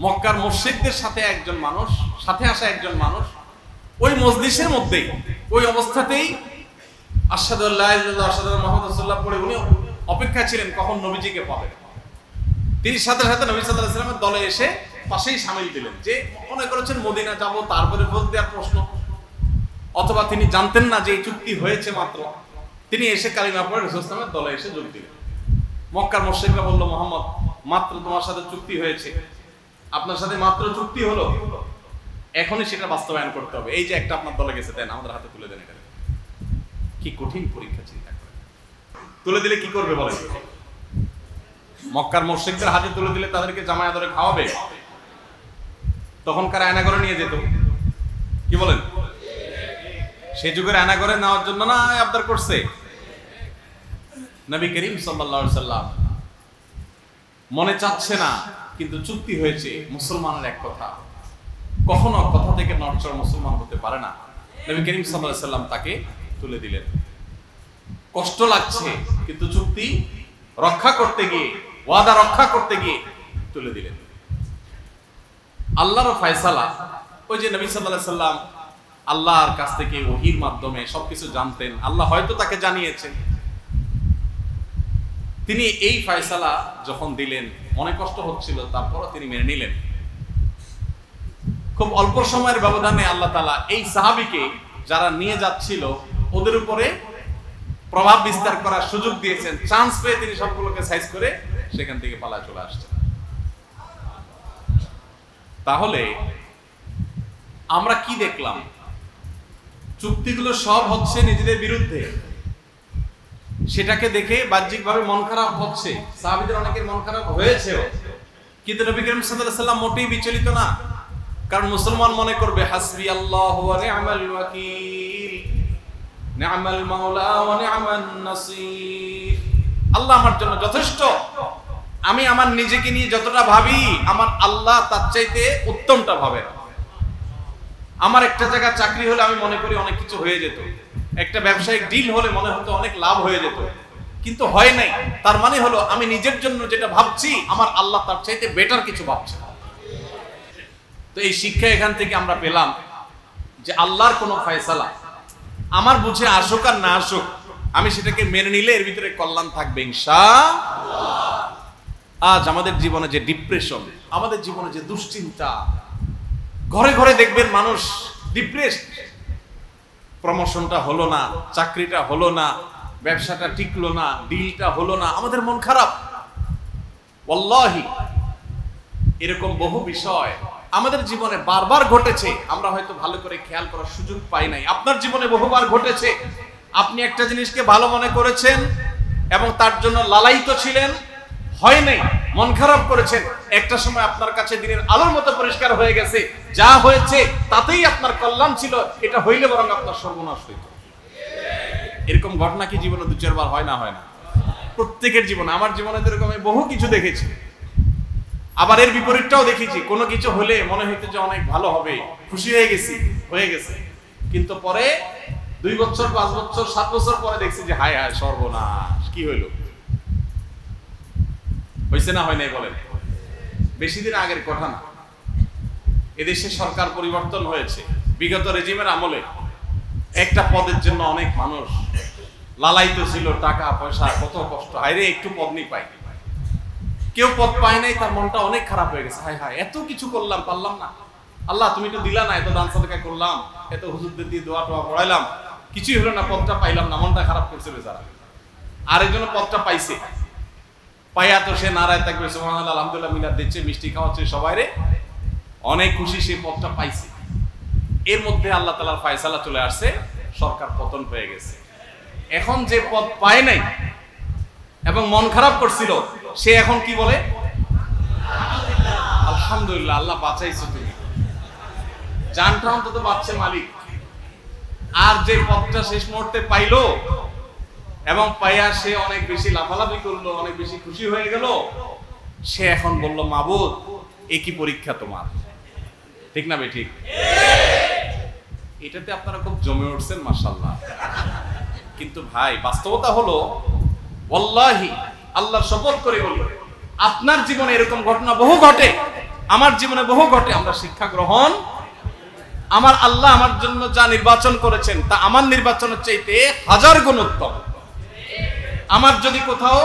মক্কার মুশরিকদের সাথে একজন মানুষ, সাথে আসা একজন মানুষ ওই মজলিসের মধ্যেই, ওই অবস্থাতেই আশহাদু আল্লা ইলাহা ইল্লাল্লাহ আশহাদু আন্না মুহাম্মাদুর রাসূলুল্লাহ পড়ে উনি অপেক্ষা ছিলেন কখন নবীজিকে পাবেন। তিনি সাথে সাথে নবী সাল্লাল্লাহু আলাইহি ওয়াসাল্লামের দলে এসে পাশেই শামিল দিলেন। যে মনে করেছেন মদিনা যাব, তারপরে ভোট দেওয়ার প্রশ্ন, অথবা তিনি জানতেন না যে এই চুক্তি হয়েছে মাত্র, তিনি এসে কালিমা পড়ে রাসূল সাল্লাল্লাহু আলাইহি ওয়াসাল্লামের দলে এসে যোগ দিলেন। মক্কার মুশরিকরা বলল, মুহাম্মদ মাত্র তোমার সাথে চুক্তি হয়েছে, আপনার সাথে মাত্র চুক্তি হলো, এখনই সেটা বাস্তবায়ন করতে হবে। এই যে একটা আপনার দলে গেছে, দেন আমাদের হাতে তুলে দেন। এটা কি কঠিন পরীক্ষা, চিন্তা করেন। তুলে দিলে কি করবে বলেন? মক্কার মুশরিকদের হাতে তুলে দিলে তাদেরকে জামায়া ধরে খাওয়াবে। তখনকার আয়নাঘরে নিয়ে যেত, কি বলেন? সেই যুগের আয়নাঘরে নেওয়ার জন্য না আবদার করছে নবী করিম সাল্লাল্লাহু আলাইহি ওয়াসাল্লাম। মনে চাচ্ছে না, কিন্তু চুক্তি হয়েছে। মুসলমানের এক কথা, কখনো কথা থেকে নড়চড় মুসলমান হতে পারে না। নবী করিম সাল্লাল্লাহু আলাইহি ওয়াসাল্লাম তাকে তুলে দিলেন। কষ্ট লাগছে, কিন্তু চুক্তি রক্ষা করতে গিয়ে, ওয়াদা রক্ষা করতে গিয়ে তুলে দিলেন। আল্লাহর ফয়সালা। ওই যে নবী সাল্লাল্লাহু আলাইহি ওয়াসাল্লাম আল্লাহর কাছ থেকে ওহীর মাধ্যমে সবকিছু জানতেন, আল্লাহ হয়তো তাকে জানিয়েছেন। তিনি এই ফয়সালা যখন দিলেন, মনে কষ্ট হচ্ছিল, তারপরও তিনি মেনে নিলেন। খুব অল্প সময়ের ব্যবধানে আল্লাহ তাআলা এই সাহাবীকে যারা নিয়ে যাচ্ছিল ওদের উপরে প্রভাব বিস্তার করার সুযোগ দিয়েছেন। চান্স পেয়ে তিনি সবগুলোকে সাইজ করে সেখান থেকে পালায় চলে আসছেন। তাহলে আমরা কি দেখলাম? চুক্তিগুলো সব হচ্ছে নিজেদের বিরুদ্ধে। সেটাকে দেখে বাহ্যিকভাবে মন খারাপ হচ্ছে, সাহাবীদের অনেকের মন খারাপ হয়েছেও, কিন্তু নবী করিম সাল্লাল্লাহু আলাইহি ওয়াসাল্লাম মোটেই বিচলিত না। কারণ মুসলমান মনে করবে হাসবি আল্লাহু ওয়া নি'মাল ওয়াকিল, নি'মাল মাওলা ওয়া নি'মান নাসির। আল্লাহ আমার জন্য যথেষ্ট। আমি আমার নিজেকে নিয়ে যতটা ভাবি, আমার আল্লাহ তার চাইতে উত্তমটা ভাবেন। আমার একটা জায়গা চাকরি হলে আমি মনে করি অনেক কিছু হয়ে যেত, একটা ব্যবসায়িক ডিল হলে মনে হতো অনেক লাভ হয়ে যেত, কিন্তু হয় নাই। তার মানে হলো আমি নিজের জন্য যেটা ভাবছি, আমার আল্লাহ তার চাইতে বেটার কিছু ভাবছে। তো এই শিক্ষা এখান থেকে আমরা পেলাম যে আল্লাহর কোনো ফয়সালা আমার বুঝে আসুক আর না আসুক, আমি সেটাকে মেনে নিলে এর ভিতরে কল্যাণ থাকবে ইনশাআল্লাহ। আজ আমাদের জীবনে যে ডিপ্রেশন, আমাদের জীবনে যে দুশ্চিন্তা, ঘরে ঘরে দেখবেন মানুষ ডিপ্রেসড। প্রমোশনটা হলো না, চাকরিটা হলো না, ব্যবসাটা টিকলো না, ডিলটা হলো না, আমাদের মন খারাপ। ওয়াল্লাহি এরকম বহু বিষয় আমাদের জীবনে বারবার ঘটেছে, আমরা হয়তো ভালো করে খেয়াল করার সুযোগ পাই নাই। আপনার জীবনে বহুবার ঘটেছে, আপনি একটা জিনিসকে ভালো মনে করেছেন এবং তার জন্য লালায়িত ছিলেন, হয় নাই, মন খারাপ করেছেন। একটা সময় আপনার কাছে দিনের আলোর মতো পরিষ্কার হয়ে গেছে, যা হয়েছে তাতেই আপনার কল্যাণ ছিল, এটা হইলে বরং আপনার সর্বনাশ হইত। এরকম ঘটনা কি জীবনে দু চারবার হয় না? হয় না? প্রত্যেকের জীবনে। আমার জীবনে তো এরকম বহু কিছু দেখেছি। আবার এর বিপরীতটাও দেখেছি, কোনো কিছু হলে মনে হইতো যে অনেক ভালো হবে, খুশি হয়ে গেছি, হয়ে গেছে, কিন্তু পরে 2 বছর 5 বছর 7 বছর পরে দেখছি যে হায় হায় সর্বনাশ, কি হইল? হয়েছে না হয় নাই বলেন? বেশি দিন আগের কথা না, এদেশে সরকার পরিবর্তন হয়েছে। বিগত রেজিমের আমলে একটা পদের জন্য অনেক মানুষ লালায়িত ছিল, টাকা পয়সা কত কষ্ট, হায়রে একটু পদ নেই পাই, কেউ পদ পায় নাই, তার মনটা অনেক খারাপ হয়ে গেছে। হায় হায়, এত কিছু করলাম পারলাম না, আল্লাহ তুমি তো দিলা না, এত দান সাদকা করলাম, এত হুজুরদের দিয়ে দোয়া টোয়া পড়াইলাম, কিছুই হলো না, পদটা পাইলাম না, মনটা খারাপ করছে বেচারা। আরেকজন পদটা পাইছে, পাইয়া তো সে নারায় থাকবে, সুবহানাল্লাহ আলহামদুলিল্লাহ মিলাদ দিচ্ছে, মিষ্টি খাওয়াচ্ছে সবাইরে, অনেক খুশি, সে পদটা পাইছে। এর মধ্যে আল্লাহ তাআলার ফয়সালা চলে আসছে, সরকার পতন হয়ে গেছে। এখন যে পদ পায় নাই এবং মন খারাপ করছিল, সে এখন কি বলে? আলহামদুলিল্লাহ, আল্লাহ বাঁচাইছো তুমি, জানটা অন্তত বাঁচছে মালিক। আর যে পদটা শেষ মুহূর্তে পাইলো এবং পাইয়া সে অনেক বেশি লাফালাফি করলো, অনেক বেশি খুশি হয়ে গেল, সে এখন বলল মাবুদ এ কি পরীক্ষা তোমার, ঠিক না ভাই? ঠিক। এটাতে আপনারা খুব জমে উঠছেন মাশাআল্লাহ, কিন্তু ভাই বাস্তবতা হলো, ওয়াল্লাহি আল্লাহর শপথ করে বলি, আপনার জীবনে এরকম ঘটনা বহু ঘটে, আমার জীবনে বহু ঘটে। আমরা শিক্ষা গ্রহণ, আমার আল্লাহ আমার জন্য যা নির্বাচন করেছেন তা আমার নির্বাচনের চাইতে হাজার গুণ উত্তম। আমার যদি কোথাও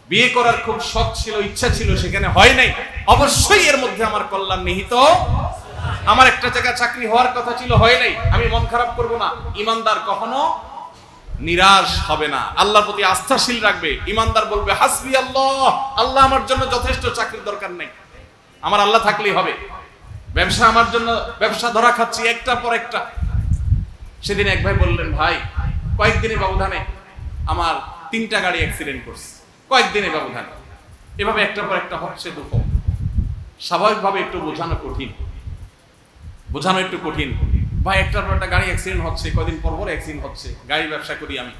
বিয়ে করার খুব শখ ছিল, ইচ্ছা ছিল, সেখানে হয় নাই, অবশ্যই এর মধ্যে আমার কল্যাণ নিহিত। আমার একটা জায়গায় চাকরি হওয়ার কথা ছিল, হয় নাই, আমি মন খারাপ করব না। ইমানদার কখনো নিরাশ হবে না, আল্লাহর প্রতি আস্থাশীল রাখবে। ইমানদার বলবে হাসবি আল্লাহ, আল্লাহ আমার জন্য যথেষ্ট, চাকরির দরকার নেই, আমার আল্লাহ থাকলেই হবে। ব্যবসা আমার জন্য, ব্যবসা ধরা খাচ্ছি একটার পর একটা। সেদিন এক ভাই বললেন, ভাই কয়েকদিনের ব্যবধানে আমার 3টা গাড়ি অ্যাক্সিডেন্ট করছে, কয়েকদিনের ব্যবধানে, এভাবে একটার পর একটা হচ্ছে দুঃখ। স্বাভাবিকভাবে একটু বোঝানো একটু কঠিন। ভাই একটার পর একটা গাড়ি অ্যাক্সিডেন্ট হচ্ছে, কয়দিন পর পর অ্যাক্সিডেন্ট হচ্ছে। গাড়ি ব্যবসা করি আমি,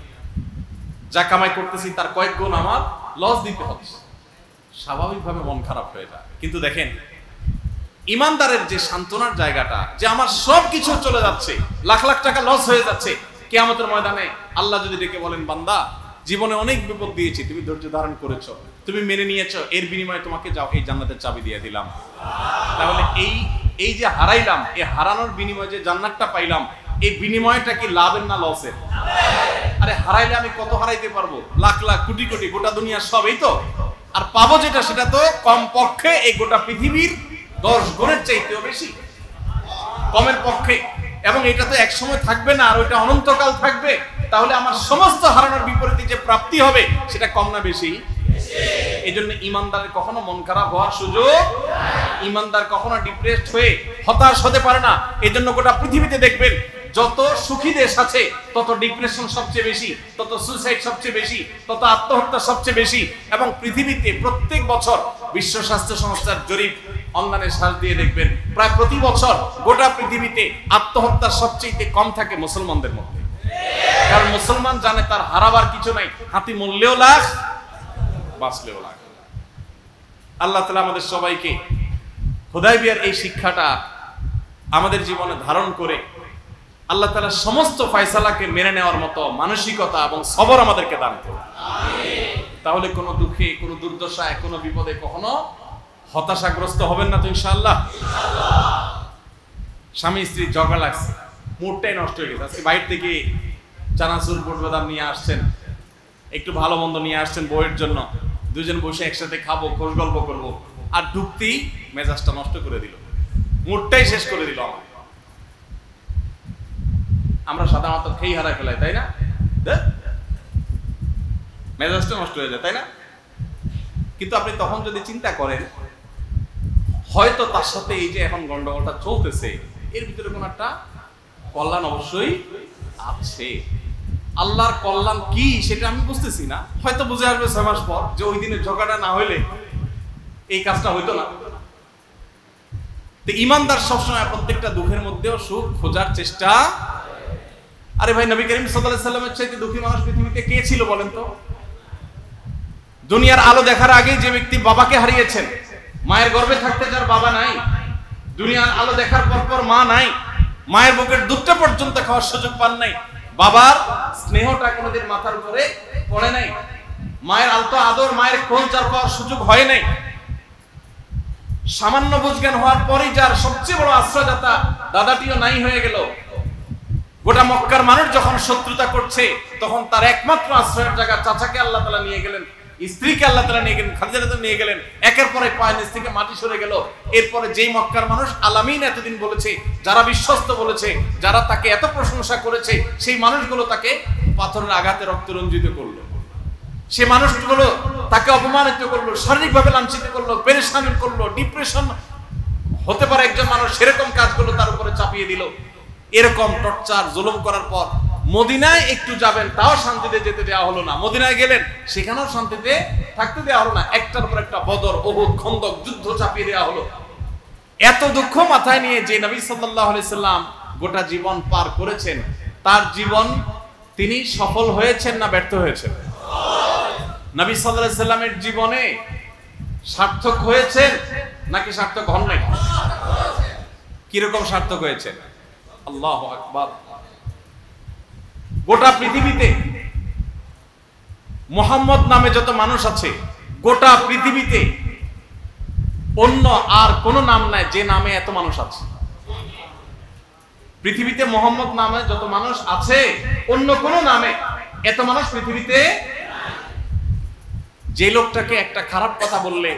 যা কামাই করতেছি তার কয়েক গুণ আমার লস দিতে হচ্ছে। স্বাভাবিকভাবে মন খারাপ হয়ে যায়। কিন্তু দেখেন ইমানদারের যে সান্ত্বনার জায়গাটা, যে আমার সব কিছু চলে যাচ্ছে, লাখ লাখ টাকা লস হয়ে যাচ্ছে, কিয়ামতের ময়দানে আল্লাহ যদি ডেকে বলেন, বান্দা জীবনে অনেক বিপদ দিয়েছি, তুমি ধৈর্য ধারণ করেছো, তুমি মেনে নিয়েছো, এর বিনিময়ে তোমাকে যাও এই জান্নাতের চাবি দিয়ে দিলাম। তাহলে এই যে হারাইলাম, এই হারানোর বিনিময়ে যে জান্নাতটা পাইলাম, এই বিনিময়টা কি লাভের না লসের? আরে হারাইলে আমি কত হারাইতে পারবো, লাখ লাখ কোটি কোটি, গোটা দুনিয়ার সব, এই তো। আর পাবো যেটা, সেটা তো কম পক্ষে এই গোটা পৃথিবীর 10 গুণের চাইতেও বেশি, কমের পক্ষে। এবং এটা তো এক সময় থাকবে না, আর ওইটা অনন্তকাল থাকবে। তাহলে আমার সমস্ত হারানোর বিপরীতে যে প্রাপ্তি হবে, সেটা কম না বেশি? এই জন্য ইমানদারের কখনো মন খারাপ হওয়ার সুযোগ, ইমানদার কখনো ডিপ্রেসড হয়ে হতাশ হতে পারে না। এই জন্য গোটা পৃথিবীতে দেখবেন, যত সুখী দেশ আছে তত ডিপ্রেশন সবচেয়ে বেশি, তত সুইসাইড সবচেয়ে বেশি, তত আত্মহত্যা সবচেয়ে বেশি। এবং পৃথিবীতে প্রত্যেক বছর বিশ্ব স্বাস্থ্য সংস্থার জরিপ অনলাইনে সার্চ দিয়ে দেখবেন, প্রায় প্রতি বছর গোটা পৃথিবীতে আত্মহত্যা সবচেয়ে কম থাকে মুসলমানদের মধ্যে। কারণ মুসলমান জানে তার হারাবার কিছু নাই, হাতি মরলেও লাখ, বাঁচলেও লাখ। আল্লাহ তাআলা আমাদের সবাইকে হুদায়বিয়ার এই শিক্ষাটা আমাদের জীবনে ধারণ করে আল্লাহ তাআলা সমস্ত ফয়সালাকে মেনে নেওয়ার মতো মানসিকতা এবং সবর আমাদেরকে দান করুন। তাহলে কোনো দুঃখে, কোনো দুর্দশায়, কোনো বিপদে কখনো হতাশাগ্রস্ত হবেন না তো ইনশাআল্লাহ। স্বামী স্ত্রী ঝগড়া লাগছে, মুডটাই নষ্ট হয়ে গেছে। আজকে বাইরে থেকে চানাচুর বুট বাদাম নিয়ে আসছেন, একটু ভালো মন্দ নিয়ে আসছেন বউয়ের জন্য, দুজন বসে একসাথে খাবো, খোশ গল্প করবো, আর ঢুকতেই মেজাজটা নষ্ট করে দিল, মুডটাই শেষ করে দিল। আমরা সাধারণত খেয়ে হারায় ফেলাই, তাই না? মেজাজটা নষ্ট হয়ে যায়, তাই না? কিন্তু আপনি তখন যদি চিন্তা করেন, হয়তো তার সাথে এই যে এখন গন্ডগোলটা চলতেছে, এর ভিতরে কোন একটা কল্যাণ অবশ্যই আছে। আল্লাহর কল্যাণ কি সেটা আমি বুঝতেছি না, হয়তো বুঝে আসবে 6 মাস পর, যে ওই দিনের ঝগড়াটা না হইলে এই কাজটা হইতো না। তো ইমানদার সবসময় প্রত্যেকটা দুঃখের মধ্যেও সুখ খোঁজার চেষ্টা। আরে ভাই, নবী করিম সাল্লাল্লাহু আলাইহি ওয়াসাল্লামের চাইতে দুঃখী মানুষ পৃথিবীতে কে ছিল বলেন তো? দুনিয়ার আলো দেখার আগে যে ব্যক্তি বাবাকে হারিয়েছেন, মায়ের গর্ভে থাকতে যার বাবা নাই, দুনিয়ার আলো দেখার পর মা নাই, মায়ের বুকের দুধটা পর্যন্ত খাওয়ার সুযোগ পান নাই, বাবার স্নেহটা কোনোদিন মাথার উপরে পড়ে নাই, মায়ের আলতো আদর, মায়ের খোঁজ যার পাওয়ার সুযোগ হয় নাই, সামান্য বুঝজ্ঞান হওয়ার পরই যার সবচেয়ে বড় আশ্রয়দাতা দাদাটিও নাই হয়ে গেল, গোটা মক্কার মানুষ যখন শত্রুতা করছে তখন তার একমাত্র আশ্রয়ের জায়গা চাচাকে আল্লাহ তাআলা নিয়ে গেলেন, স্ত্রীকে আল্লাহ তাআলা নিয়ে গেলেন, খাদিজা রাদিয়াল্লাহু নিয়ে গেলেন। একের পরে পায়ের নিচ থেকে মাটি সরে গেল। এরপরে যেই মক্কার মানুষ আলামিন এতদিন বলেছে, যারা বিশ্বস্ত বলেছে, যারা তাকে এত প্রশংসা করেছে, সেই মানুষগুলো তাকে পাথরের আঘাতে রক্ত রঞ্জিত করলো। সে মানুষগুলো তাকে অপমানিত করলো, শারীরিকভাবে লাঞ্ছিত করলো, পেরেশান করলো, ডিপ্রেশন হতে পারে একজন মানুষ, সেরকম কাজগুলো তার উপরে চাপিয়ে দিল। এরকম টর্চার জুলুম করার পর মদিনায় একটু যাবেন তাও শান্তিতে যেতে দেওয়া হলো না। মদিনায় গেলেন সেখানেও শান্তিতে থাকতে দেওয়া হলো না। একটার পর একটা বদর, উহুদ, খন্দক যুদ্ধ চাপিয়ে দেওয়া হলো। এত দুঃখ মাথায় নিয়ে যে নবী সাল্লাল্লাহু আলাইহি সাল্লাম গোটা জীবন পার করেছেন, তার জীবন তিনি সফল হয়েছেন না ব্যর্থ হয়েছেন? নবী সাল্লাল্লাহু আলাইহি সাল্লামের জীবনে সার্থক হয়েছেন নাকি সার্থক হন নাই? কিরকম সার্থক হয়েছে? আল্লাহু আকবার। গোটা পৃথিবীতে মুহাম্মদ নামে যত মানুষ আছে, গোটা পৃথিবীতে অন্য আর কোন নাম নাই যে নামে এত মানুষ আছে। পৃথিবীতে মুহাম্মদ নামে যত মানুষ আছে, অন্য কোন নামে এত মানুষ পৃথিবীতে। যে লোকটাকে একটা খারাপ কথা বললে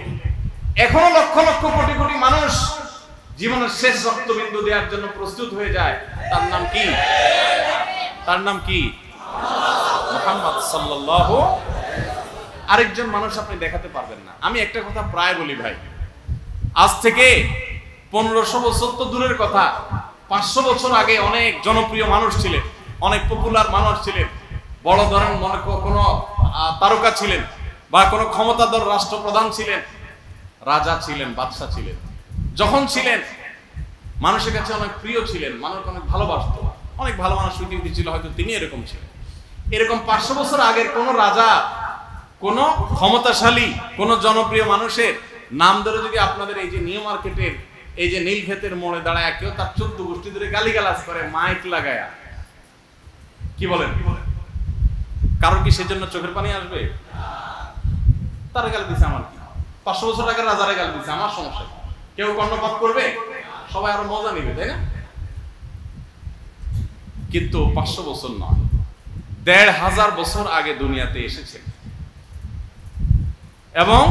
এখনো লক্ষ লক্ষ কোটি কোটি মানুষ জীবনের শেষ রক্তবিন্দু দেওয়ার জন্য প্রস্তুত হয়ে যায়, তার নাম কি? তার নাম কি? মুহাম্মদ সাল্লাল্লাহু। আরেকজন মানুষ আপনি দেখাতে পারবেন না। আমি একটা কথা প্রায় বলি ভাই, আজ থেকে 1500 বছর তো দূরের কথা, 500 বছর আগে অনেক জনপ্রিয় মানুষ ছিলেন, অনেক পপুলার মানুষ ছিলেন, বড় ধরনের মনে কোনো তারকা ছিলেন বা কোনো ক্ষমতাধর রাষ্ট্রপ্রধান ছিলেন, রাজা ছিলেন, বাদশা ছিলেন। যখন ছিলেন মানুষের কাছে অনেক প্রিয় ছিলেন, মানুষ অনেক ভালোবাসত, অনেক ভালো মানুষ পৃথিবীতে ছিল, হয়তো তিনি এরকম ছিলেন। এরকম 500 বছর আগের কোন রাজা, কোন ক্ষমতাশালী, কোন জনপ্রিয় মানুষের নাম ধরে যদি আপনাদের এই যে নিউ মার্কেটের এই যে নীলক্ষেতের মোড়ে দাঁড়ায় কেউ তার 14 গোষ্ঠী ধরে গালিগালাজ করে মাইক লাগায়া, কি বলেন? কারণ কি সেজন্য চোখের পানি আসবে? তারা গালি দিছে, আমার কি? 500 বছর আগের রাজারা গালি দিছে, আমার সমস্যা? কেউ কর্ণপাত করবে? সবাই আরো মজা নিবে, তাই না? কিন্তু 500 বছর নয়, 1500 বছর আগে দুনিয়াতে এসেছেন এবং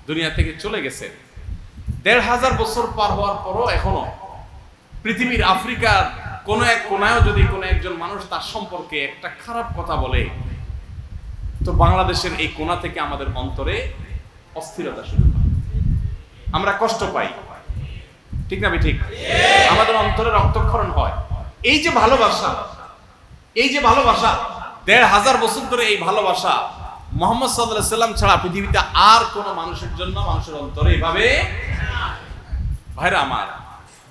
দুনিয়া থেকে চলে গেছেন। 1500 বছর পার হওয়ার পরও এখনো পৃথিবীর আফ্রিকার কোন এক কোনায়ও যদি কোনো একজন মানুষ তার সম্পর্কে একটা খারাপ কথা বলে, তো বাংলাদেশের এই কোণা থেকে আমাদের অন্তরে অস্থিরতা শুরু হয়, আমরা কষ্ট পাই, ঠিক না? ঠিক, আমাদের অন্তরে রক্তক্ষরণ হয়। এই যে ভালোবাসা, এই যে ভালোবাসা 1500 বছর ধরে, এই ভালোবাসা মুহাম্মদ সাল্লাল্লাহু আলাইহি সাল্লাম ছাড়া পৃথিবীতে আর কোন মানুষের জন্য মানুষের অন্তরে এভাবে। ভাইরা আমার,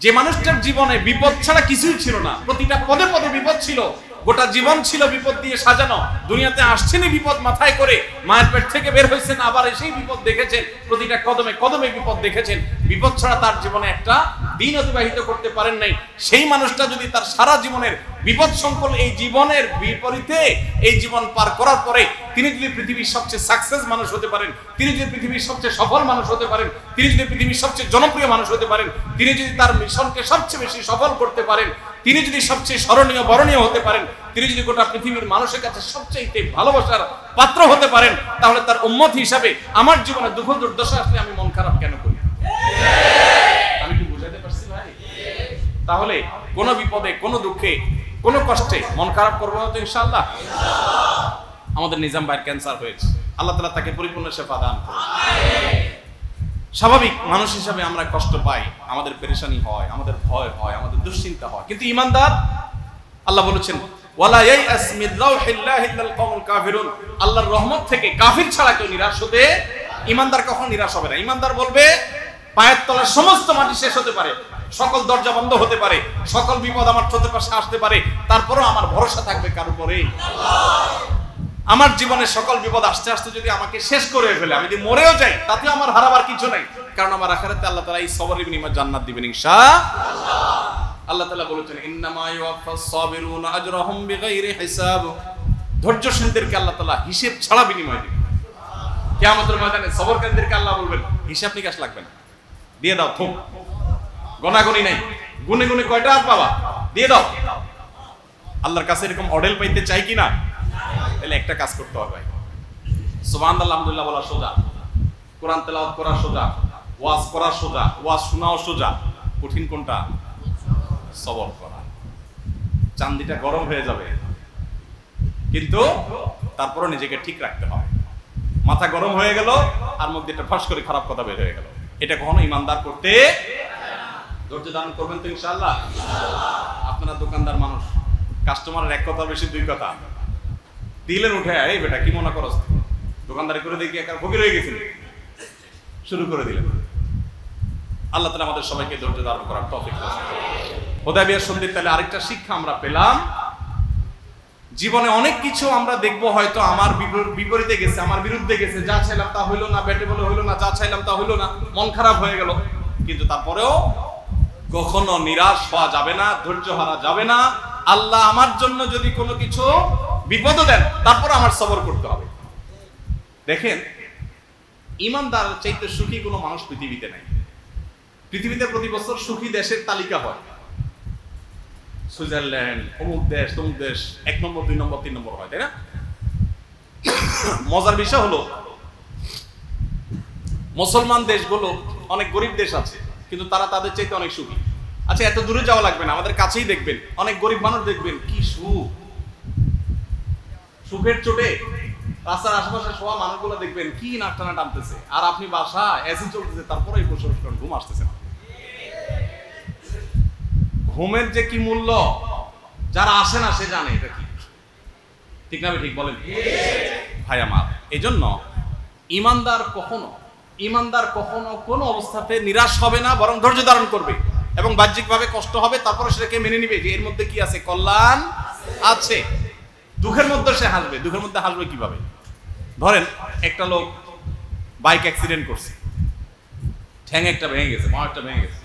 যে মানুষটার জীবনে বিপদ ছাড়া কিছুই ছিল না, প্রতিটা পদে পদে বিপদ ছিল, গোটা জীবন ছিল বিপদ দিয়ে সাজানো, দুনিয়াতে আসছেনই বিপদ মাথায় করে, মায়ের পেট থেকে বের হয়েছেন আবার এসেই বিপদ দেখেছেন, প্রতিটা কদমে কদমে বিপদ দেখেছেন, বিপদ ছাড়া তার জীবনে একটা দিন অতিবাহিত করতে পারেন নাই। সেই মানুষটা যদি তার সারা জীবনের বিপদ সংকুল এই জীবনের বিপরীতে এই জীবন পার করার পরে তিনি যদি পৃথিবীর সবচেয়ে সাকসেস মানুষ হতে পারেন, তিনি যদি পৃথিবীর সবচেয়ে সফল মানুষ হতে পারেন, তিনি যদি পৃথিবীর সবচেয়ে জনপ্রিয় মানুষ হতে পারেন, তিনি যদি তার মিশনকে সবচেয়ে বেশি সফল করতে পারেন, তিনি যদি সবচেয়ে স্মরণীয় বরণীয় হতে পারেন, তিনি যদি গোটা পৃথিবীর মানুষের কাছে সবচেয়ে ভালোবাসার পাত্র হতে পারেন, তাহলে তার উম্মত হিসাবে আমার জীবনে দুঃখ দুর্দশা আসলে আমি মন খারাপ কেন করি? আমি কি বুঝাতে পারছি ভাই? তাহলে কোন বিপদে, কোন দুঃখে, কোন কষ্টে মন খারাপ করবো না তো ইনশাআল্লাহ। আমাদের নিজাম ভাইয়ের ক্যান্সার হয়েছে, আল্লাহ তাআলা তাকে পরিপূর্ণ শেফা দান করুন। স্বাভাবিক মানুষ হিসাবে আমরা কষ্ট পাই, আমাদের পেরেশানি হয়, আমাদের ভয় হয়, আমাদের দুশ্চিন্তা হয়, কিন্তু ঈমানদার, আল্লাহ বলেছেন ওয়ালা ইয়াস মিন রাউহিল্লাহি ইল্লাল কওমুল কাফিরুন, আল্লাহর রহমত থেকে কাফির ছাড়া কেউ নিরাশ হতে, ঈমানদার কখনো নিরাশ হবে না। ঈমানদার বলবে পায়ের তলার সমস্ত মাটি শেষ হতে পারে, সকল দরজা বন্ধ হতে পারে, সকল বিপদ আমার চোখের পাশে আসতে পারে, তারপরেও আমার ভরসা থাকবে কার উপরে? আমার জীবনে সকল বিপদ আসতে আসতে যদি আমাকে শেষ করে ফেলে, আমি যদি মরেও যাই, তাতে আমার হারাবার কিছু নাই, কারণ আমার আখিরাতে আল্লাহ তাআলা এই সবরের বিনিময়ে জান্নাত দিবেন ইনশাআল্লাহ। আল্লাহ তাআলা বলেছেন ইন্নামা ইউওয়াফাস সাবিরুনা আজরাহুম বিগাইরি হিসাব, ধৈর্যশীলদেরকে আল্লাহ তাআলা হিসাব ছাড়া বিনিময় দিবেন। কিয়ামতের ময়দানে সবরকারীদেরকে আল্লাহ বলবেন হিসাব নিকাশ লাগবে না, দিয়ে দাও, থুক, গণাগণি নাই, গুনে গুনে কয়টা হাত বাবা দিয়ে দাও, আল্লাহর কাছে এরকম অডেল পাইতে চাই কিনা? তাহলে একটা কাজ করতে হবে ভাই, সুবহানাল্লাহ আলহামদুলিল্লাহ বলা সোজা, কোরআন তেলাওয়াত করা সোজা, ওয়াজ করা সোজা, ওয়াজ শোনাও সোজা। কঠিন কোনটা? সবর করা। চান্দিটা গরম হয়ে যাবে, কিন্তু তারপরে নিজেকে ঠিক রাখতে হবে। মাথা গরম হয়ে গেল আর মুখ দিয়ে একটা ফাঁস করে খারাপ কথা বের হয়ে গেল, এটা কখনো ইমানদার করতে। ধৈর্য ধারণ করবেন তো ইনশাআল্লাহ? আপনারা দোকানদার মানুষ, কাস্টমারের এক কথা বেশি দুই কথা দিলেন উঠে, এই বেটা কি মনে করস, দোকানদারি করে দেখি একা ফকির হয়ে গেছেন, শুরু করে দিলেন। আল্লাহ তাআলা আমাদের সবাইকে ধৈর্য ধারণ করার তৌফিক দান করুন। হুদায়বিয়ার সন্ধির তাহলে আরেকটা শিক্ষা আমরা পেলাম, জীবনে অনেক কিছু আমরা দেখবো হয়তো আমার বিপরীতে গেছে, আমার বিরুদ্ধে গেছে, যা চাইলাম তা হইলো না, ব্যাটে বলে হইলো না, যা চাইলাম তা হইলো না, মন খারাপ হয়ে গেল। কিন্তু তারপরেও কখনো নিরাশ হওয়া যাবে না, ধৈর্য হারা যাবে না। আল্লাহ আমার জন্য যদি কোনো কিছু বিপদ দেন, তারপর আমার সবর করতে হবে। দেখেন, ইমানদার চাইতে সুখী কোনো মানুষ পৃথিবীতে নাই। পৃথিবীতে প্রতি বছর সুখী দেশের তালিকা হয়, সুইজারল্যান্ড, অমুক দেশ, তমুক দেশ, 1 নম্বর 2 নম্বর 3 নম্বর হয়, তাই না? মজার বিষয় হলো, মুসলমান দেশগুলো অনেক গরিব দেশ আছে, কিন্তু তারা তাদের চাইতে অনেক সুখী। আচ্ছা, এত দূরে যাওয়া লাগবে না, আমাদের কাছেই দেখবেন অনেক গরিব মানুষ, দেখবেন কি সুখ, সুখের চোটে রাস্তার আশেপাশে শোয়া মানুষগুলো দেখবেন কি নাক টানা টানতেছে, আর আপনি বাসা এসি চলতেছে, তারপরে ঘুম আসতেছে না। ঘুমের যে কি মূল্য যারা আসে না সে জানে এটা কি, ঠিক না? ঠিক বলেন ভাই আমার। এই জন্য ইমানদার কখনো কোনো অবস্থাতে নিরাশ হবে না, বরং ধৈর্য ধারণ করবে এবং বাহ্যিকভাবে কষ্ট হবে, তারপরে সেটাকে মেনে নিবে যে এর মধ্যে কি আছে, কল্যাণ আছে। দুঃখের মধ্যে সে হাসবে। দুঃখের মধ্যে হাসবে কিভাবে? ধরেন একটা লোক বাইক অ্যাক্সিডেন্ট করছে, ঠ্যাং একটা ভেঙে গেছে, পা একটা ভেঙে গেছে।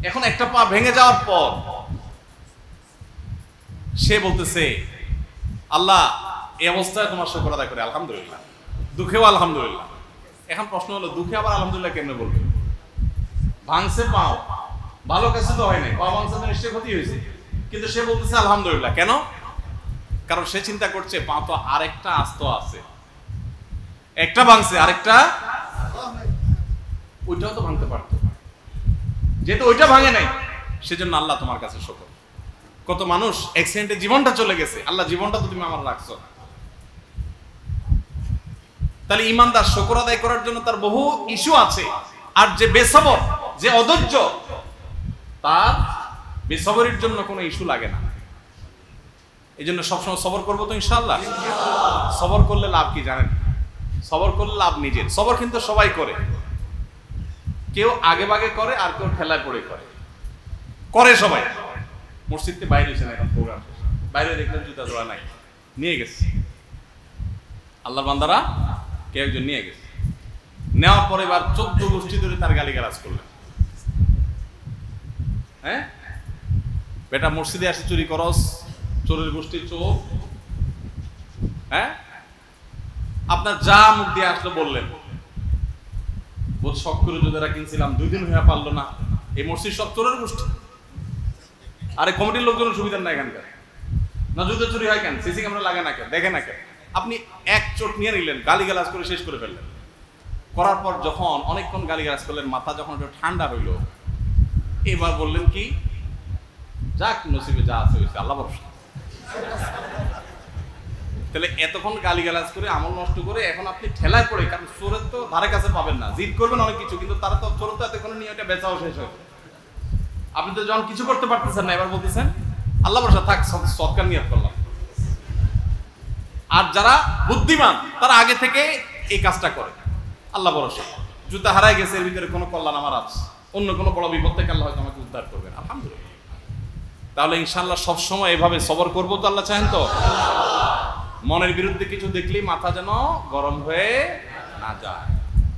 এখন একটা পা ভেঙে যাওয়ার পর সে বলতেছে, আল্লাহ এই অবস্থায় তোমার শুকর আদায় করে আলহামদুলিল্লাহ, দুঃখেও আলহামদুলিল্লাহ। এখন প্রশ্ন হলো, দুঃখে আবার আলহামদুলিল্লাহ কেমনে বলবে? ভাঙছে পাও, ভালো কাছে তো হয় নাই, পা ভাঙছে তো নিশ্চয়ই ক্ষতি হয়েছে, কিন্তু সে বলতেছে আলহামদুলিল্লাহ। কেন? কারণ সে চিন্তা করছে পা তো আরেকটা আস্ত আছে, একটা ভাঙছে আরেকটা ওইটাও তো ভাঙতে পারতো, যেহেতু ওইটা ভাঙে নাই সেজন্য আল্লাহ তোমার কাছে শুকর। কত মানুষ অ্যাক্সিডেন্টে জীবনটা চলে গেছে, আল্লাহ জীবনটা তো তুমি আমার রাখছো। তাহলে ইমানদার শুকর আদায় করার জন্য তার বহু ইস্যু আছে। আর যে বেসবর, যে অধৈর্য, তার বেসবরের জন্য কোনো ইস্যু লাগে না। এই জন্য সবসময় সবর করবো তো ইনশাআল্লাহ। সবর করলে লাভ কি জানেন? সবর করলে লাভ নিজের। সবর কিন্তু সবাই করে, কেউ আগে ভাগে করে আর কেউ ঠেলায় পড়ে করে সবাই। মসজিদে বাইরে হয়েছে না, এখন প্রোগ্রাম বাইরে দেখলেন জুতা জোড়া নাই, নিয়ে গেছে আল্লাহর বান্দারা, কেউ একজন নিয়ে গেছে। নেওয়ার পরে এবার 14 গোষ্ঠী ধরে তার গালিগালাজ করলেন। হ্যাঁ, বেটা মসজিদে আসে চুরি করস, চোরের গোষ্ঠী চোর। হ্যাঁ, আপনার যা মুখ দিয়ে আসলো বললেন, বোধ শখ করে জুতারা কিনছিলাম, 2 দিন হয়ে পারলো না, এই মসজিদ সব চোরের গোষ্ঠী। আরে কমিটির লোকজনের সুবিধা নাই এখানকার, না জুতো চুরি হয় কেন, সিসি ক্যামেরা লাগে না কেন, দেখে না কেন? আপনি এক চোট নিয়ে নিলেন, গালিগালাজ করে শেষ করে ফেললেন। করার পর যখন অনেকক্ষণ গালিগালাজ করলেন, মাথা যখন একটু ঠান্ডা হইল, এবার বললেন কি, যাক নসিবে যা আছে হয়েছে, আল্লাহ ভরসা। তাহলে এতক্ষণ গালিগালাজ করে আমল নষ্ট করে এখন আপনি ঠেলায় পড়ে, কারণ চোরের তো ধারে কাছে পাবেন না, জিদ করবেন অনেক কিছু, কিন্তু তারা তো চোর তো এতক্ষণ নিয়ে ওটা বেচাও শেষ হয়। আপনি তো যখন কিছু করতে পারতেছেন না, এবার বলতেছেন আল্লাহ ভরসা, থাক সৎকার নিয়ত করলাম। আর যারা বুদ্ধিমান তারা আগে থেকে এই কাজটা করে, আল্লাহ ভরসা, জুতা হারাই গেছে, এর ভিতরে কোনো কল্যাণ আমার আছে, অন্য কোনো বড় বিপদ থেকে আল্লাহ হয়তো আমাকে উদ্ধার করবেন, আলহামদুলিল্লাহ। তাহলে ইনশাআল্লাহ সবসময় এভাবে সবর করবো তো আল্লাহ চাহেন তো। মনের বিরুদ্ধে কিছু দেখলেই মাথা যেন গরম হয়ে না যায়।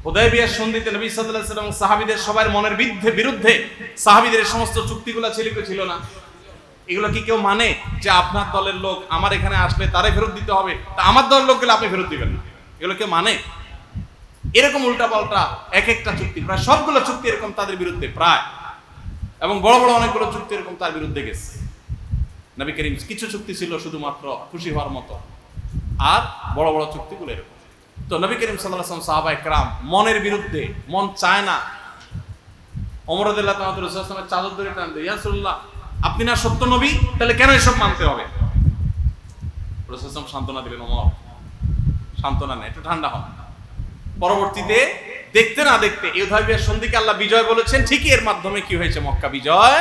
হুদায়বিয়ার সন্ধিতে নবী সাল্লাল্লাহু আলাইহি ওয়াসাল্লাম সাহাবীদের সবার মনের বিরুদ্ধে সাহাবীদের সমস্ত চুক্তিগুলো ছিল না। এগুলো কি কেউ মানে যে আপনার দলের লোক আমার এখানে আসলে তারে ফেরত দিতে হবে, তা আমার দলের লোক গেলে আপনি ফেরত দিবেন না? এগুলো কেউ মানে? এরকম উল্টাপাল্টা এক একটা চুক্তি, প্রায় সবগুলো চুক্তি এরকম তাদের বিরুদ্ধে প্রায়, এবং বড় বড় অনেকগুলো চুক্তি এরকম তার বিরুদ্ধে গেছে। নবী করিম কিছু চুক্তি ছিল শুধুমাত্র খুশি হওয়ার মতো, আর বড় বড় চুক্তিগুলো এরকম। তো নবী করিম সাল্লাল্লাহু আলাইহি ওয়াসাল্লাম সাহাবায়ে কেরাম মনের বিরুদ্ধে, মন চায় না, ওমর রাদিয়াল্লাহু তাআলা রাসূলের চাদর ধরে টান দেয়, ইয়া রাসূলুল্লাহ আপনি না সত্য নবী, তাহলে কেন এসব মানতে হবে? রাসূল সান্ত্বনা দিলেন, ওমর সান্ত্বনা নেই, একটু ঠান্ডা হন। পরবর্তীতে দেখতে না দেখতে এই হুদায়বিয়ার সন্ধিকে আল্লাহ বিজয় বলেছেন, ঠিকই এর মাধ্যমে কি হয়েছে? মক্কা বিজয়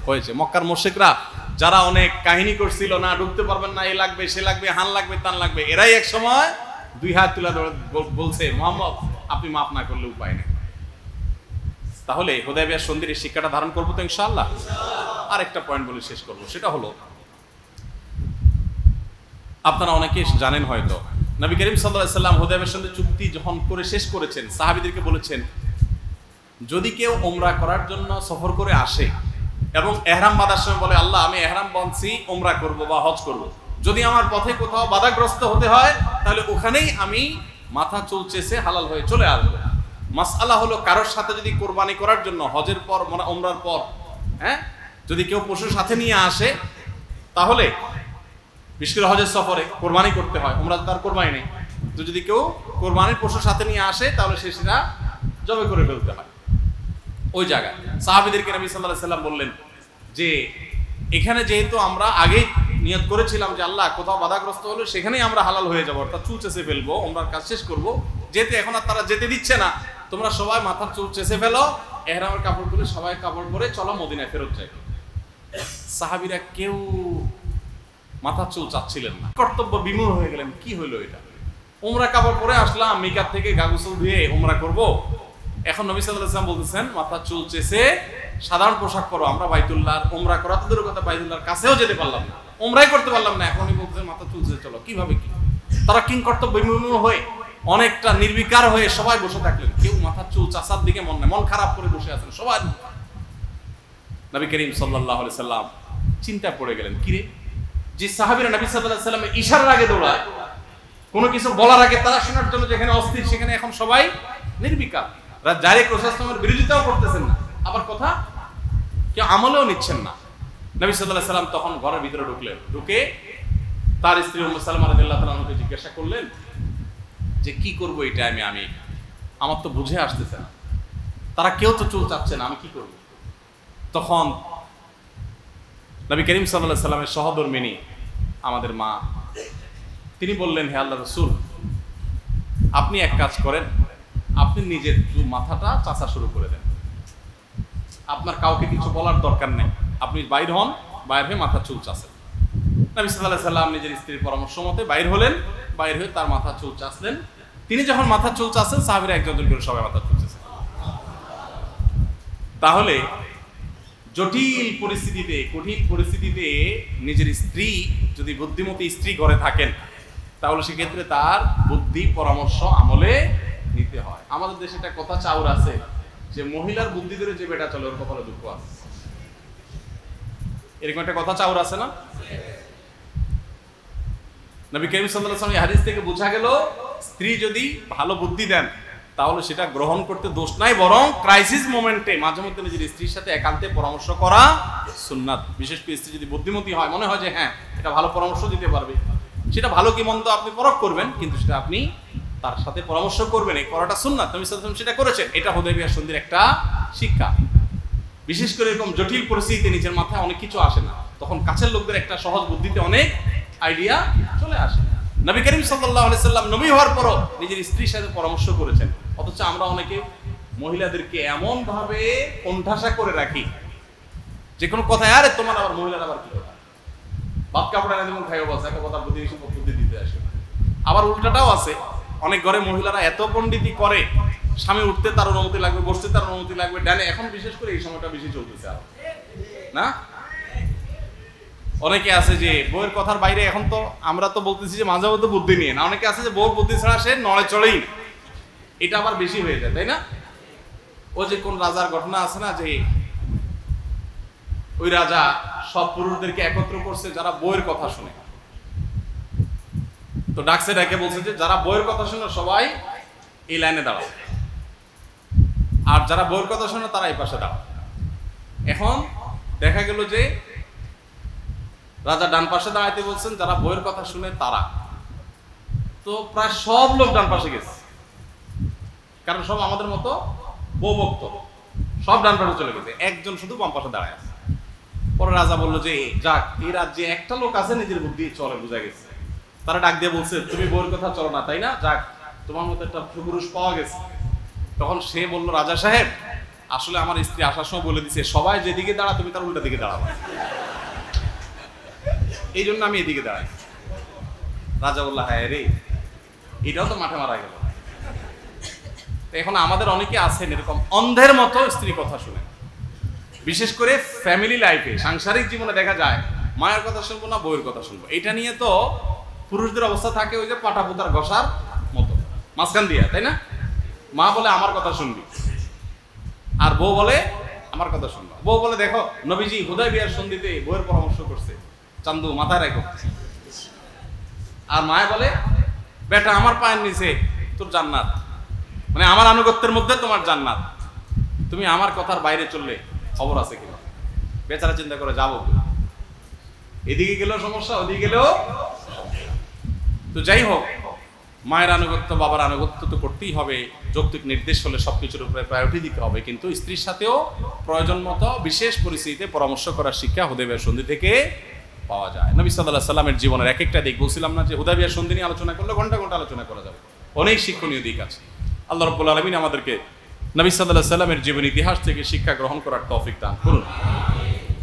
হয়েছে। মক্কার মুশরিকরা যারা অনেক কাহিনী করছিল, না ঢুকতে পারবেন না, এ লাগবে সে লাগবে, হান লাগবে তান লাগবে, এরাই এক সময় দুই হাত তুলে বলছে, মুহাম্মদ আপনি মাফ না করলে উপায় নেই। তাহলে হুদায়বিয়ার সন্ধির এই শিক্ষাটা ধারণ করবো তো ইনশাআল্লাহ। আর একটা পয়েন্ট বলে শেষ করবো, সেটা হলো আপনারা অনেকে জানেন হয়তো, নবী করিম সাল্লাল্লাহু আলাইহি ওয়াসাল্লাম হুদায়বিয়ার সন্ধি চুক্তি যখন করে শেষ করেছেন, সাহাবীদেরকে বলেছেন যদি কেউ উমরা করার জন্য সফর করে আসে এবং এহরাম বাঁধার সময় বলে আল্লাহ আমি এহরাম বাঁধছি, উমরা করব বা হজ করব, যদি আমার পথে কোথাও বাধাগ্রস্ত হতে হয় তাহলে ওখানেই আমি মাথা চুল চেষে হালাল হয়ে চলে আসবো। মাসআলা হলো কারোর সাথে যদি কোরবানি করার জন্য হজের পর উমরার পর যদি কেউ পশু সাথে নিয়ে আসে, তাহলে বিশেষ করে হজের সফরে কোরবানি করতে হয়, উমরা তার কোরবানি নেই, তো যদি কেউ কোরবানির পশু সাথে নিয়ে আসে তাহলে সেটা জবাই করে ফেলতে হয়। ওই জায়গায় সাহাবীদেরকে নবী সাল্লাল্লাহু আলাইহি ওয়াসাল্লাম বললেন যে এখানে যেহেতু আমরা আগেই নিয়ত করেছিলাম যে আল্লাহ কোথাও বাধাগ্রস্ত হলে সেখানেই আমরা হালাল হয়ে যাবো, অর্থাৎ চুল চেষে ফেলবো, উমরার কাজ শেষ করবো, যেতে এখন আর তারা যেতে দিচ্ছে না, তোমরা সবাই মাথার চুল চেষে ফেলো, ইহরামের কাপড় পরে সবাই কাপড় পরে চলো মদিনায় ফেরত যাই। সাহাবীরা কেউ মাথার চুল চাচ্ছিলেন না, কর্তব্য বিমূঢ় হয়ে গেলেন, কি হইলো এটা? উমরা কাপড় পরে আসলাম, মিকাত থেকে গাগুসল ধুয়ে উমরা করব, এখন নবী সাল্লাল্লাহু আলাইহি ওয়াসাল্লাম বলতেছেন মাথার চুল চেষে সাধারণ পোশাক পরো। আমরা বাইতুল্লাহর উমরা করা তো দূরের কথা, বাইতুল্লাহর কাছেও যেতে পারলাম না, উমরাই করতে পারলাম না, এখনই বলতেছেন মাথা চুল চেষে চলো, কিভাবে কি? তারা কিং কর্তব্য বিমূঢ় হয়ে অনেকটা নির্বিকার হয়ে সবাই বসে থাকলেন, কেউ মাথার চুল চাষার দিকে মন নাই, মন খারাপ করে বসে আছেন সবাই। নবী করিম সাল্লাল্লাহু আলাইহি ওয়াসাল্লাম চিন্তায় পড়ে গেলেন, কিরে যে সাহাবীরা নবী সাল্লাল্লাহু আলাইহি ওয়াসাল্লামের ইশারার আগে দৌড়ায়, কোনো কিছু বলার আগে তারা শোনার জন্য যেখানে অস্থির সেখানে এখন সবাই নির্বিকার, ডাইরেক্ট রাসূলের বিরোধিতাও করতেছেন না, আবার কথা কেউ আমলেও নিচ্ছেন না। নবী সাল্লাল্লাহু আলাইহি ওয়াসাল্লাম তখন ঘরের ভিতরে ঢুকলেন, ঢুকে তার স্ত্রী উম্মু সালামা রাদিয়াল্লাহু তাআলা আনহাকে জিজ্ঞাসা করলেন যে কি করব এই টাইমে, আমি আমার তো বুঝে আসতেছে না, তারা কেউ তো চুল চাচ্ছে না, আমি কি করব? তখন নবী করিম সাল্লাল্লাহু আলাইহি ওয়াসাল্লামের সহধর্মিণী আমাদের মা, তিনি বললেন, হে আল্লাহর রাসূল আপনি এক কাজ করেন, আপনি নিজের মাথাটা চাচা শুরু করে দেন, আপনার কাউকে কিছু বলার দরকার নেই, আপনি বাইর হন, বাইর হয়ে মাথা চুল চাষেন। নবী সাল্লাল্লাহু আলাইহি ওয়াসাল্লাম নিজের স্ত্রীর পরামর্শ মতে বাইর হলেন, বাইর হয়ে তার মাথা চুল চাষলেন। তিনি যখন মাথা চুল চাষেন, সাহাবীরা একজন করে সবাই মাথা চুল চাষেন। তাহলে জটিল পরিস্থিতিতে, কঠিন পরিস্থিতিতে নিজের স্ত্রী যদি বুদ্ধিমতী স্ত্রী ঘরে থাকেন, তাহলে সেক্ষেত্রে তার বুদ্ধি পরামর্শ আমলে নিতে হয়। আমাদের দেশে একটা কথা চাউর আছে যে মহিলার বুদ্ধি ধরে যে বেটা চলে ওর কপালে দুঃখ আছে, এরকম একটা কথা চাউর আছে না? নবী করিম সাল্লাল্লাহু আলাইহি ওয়াসাল্লাম এই হাদিস থেকে বোঝা গেল স্ত্রী যদি ভালো বুদ্ধি দেন তাহলে সেটা গ্রহণ করতে দোষ নাই, বরং ক্রাইসিস মোমেন্টে মাঝে মধ্যে নিজের স্ত্রীর সাথে একান্তে পরামর্শ করা সুন্নাত। বিশেষ করে স্ত্রী যদি বুদ্ধিমতী হয়, মনে হয় যে হ্যাঁ এটা ভালো পরামর্শ দিতে পারবে, সেটা ভালো কি মন্দ আপনি পরখ করবেন, কিন্তু সেটা আপনি তার সাথে পরামর্শ করবেন, এই করাটা সুন্নাত। নবী সাল্লাল্লাহু আলাইহি ওয়াসাল্লাম সেটা করেছেন, এটা হুদায়বিয়ার সন্ধির একটা শিক্ষা। বিশেষ করে এরকম জটিল পরিস্থিতিতে নিজের মাথায় অনেক কিছু আসে না, তখন কাছের লোকদের একটা সহজ বুদ্ধিতে অনেক আইডিয়া চলে আসে। নবী করিম সাল্লাল্লাহু আলাইহি ওয়াসাল্লাম নবী হওয়ার পরও নিজের স্ত্রীর সাথে পরামর্শ করেছেন, অথচ আমরা অনেকে মহিলাদেরকে এমন ভাবে কোণঠাসা করে রাখি যে কোনো কথায় আরে তোমার আবার মহিলার আবার কি কথা, ভাত কাপড় এনে দেবেন খাইও বলছে, একটা কথা বুদ্ধি দিতে আসে। আবার উল্টাটাও আছে, অনেক ঘরে মহিলারা এত পণ্ডিতি করে, স্বামী উঠতে তার অনুমতি লাগবে, বসতে তার অনুমতি লাগবে, ডানে এখন বিশেষ করে এই সময়টা বেশি চলতেছে আর না। অনেকে আছে যে বউয়ের কথার বাইরে, এখন তো আমরা তো বলতেছি যে মাঝে মধ্যে বুদ্ধি নিয়ে না, অনেকে আছে যে বউর বুদ্ধি ছাড়া সে নড়ে চড়েই, এটা আবার বেশি হয়ে যায়, তাই না? ও যে কোন রাজার ঘটনা আছে না, যে ওই রাজা সব পুরুষদেরকে একত্র করছে যারা বউয়ের কথা শুনে, তো ডাকছে, ডাকে বলছে যে যারা বউয়ের কথা শুনে সবাই এই লাইনে দাঁড়াও, আর যারা বউয়ের কথা শুনে তারা এই পাশে দাঁড়াও। এখন দেখা গেল যে রাজা ডান পাশে দাঁড়াইতে বলছেন, যারা বইয়ের কথা শুনে তারা। তো প্রায় সব লোক ডান পাশে গেছে, কারণ সব আমাদের মতো বউ ভক্ত, সব ডান পাশে চলে গেছে, একজন শুধু বাম পাশে দাঁড়ায় আছে। পরে রাজা বললো যে যাক, এই রাজ্যে একটা লোক আছে নিজের বুদ্ধি চলে, বোঝা গেছে। তারা ডাক দিয়ে বলছে, তুমি বউয়ের কথা চলো না, তাই না? যাক, তোমার মতো একটা পুরুষ পাওয়া গেছে। তখন সে বলল, রাজা সাহেব, আসলে আমার স্ত্রী আসার সময় বলে দিছে সবাই যেদিকে দাঁড়া তুমি তার উল্টা দিকে দাঁড়াবো, এই জন্য আমি এদিকে দাঁড়াই। রাজা বলল, হ্যাঁ রে, এটাও তো মাঠে মারা গেল। এখন আমাদের অনেকে আছেন এরকম অন্ধের মতো স্ত্রী কথা শুনে, বিশেষ করে ফ্যামিলি লাইফে, সাংসারিক জীবনে দেখা যায় মায়ের কথা শুনবো না বউয়ের কথা শুনবো, এটা নিয়ে তো পুরুষদের অবস্থা থাকে ওই যে পাটা পুতার ঘষার মতো, মাঝখান দিয়া, তাই না? মা বলে আমার কথা শুনবি, আর বউ বলে আমার কথা শুনবো। বউ বলে, দেখো নবীজি হুদায়বিয়ার সন্ধিতে বউয়ের পরামর্শ করছে, চান্দু মাথায় রাখো। আর মায় বলে, বেটা আমার পায়ের নিচে তোর জান্নাত, মানে আমার আনুগত্যের মধ্যে তোমার জান্নাত, তুমি আমার কথার বাইরে চললে খবর আছে কিনা। বেচারা চিন্তা করে, যাবো এদিকে গেলেও সমস্যা, ওদিকে গেলেও। তো যাই হোক, মায়ের আনুগত্য বাবার আনুগত্য তো করতেই হবে, যৌক্তিক নির্দেশ হলে সবকিছুর উপরে প্রায়োরিটি দিতে হবে, কিন্তু স্ত্রীর সাথেও প্রয়োজন মতো বিশেষ পরিস্থিতিতে পরামর্শ করার শিক্ষা হুদায়বিয়ার সন্ধি থেকে পাওয়া যায়। নবী সাল্লাল্লাহু আলাইহি সাল্লামের জীবনের এক একটা দিক, বলছিলাম না যে হুদায়বিয়ার সন্ধি নিয়ে আলোচনা করলে ঘন্টা ঘন্টা আলোচনা করা যাবে, অনেক শিক্ষণীয় দিক আছে। আল্লাহ রাব্বুল আলামিন আমাদেরকে নবী সাল্লাল্লাহু আলাইহি সাল্লামের জীবন ইতিহাস থেকে শিক্ষা গ্রহণ করার তৌফিক দান করুন।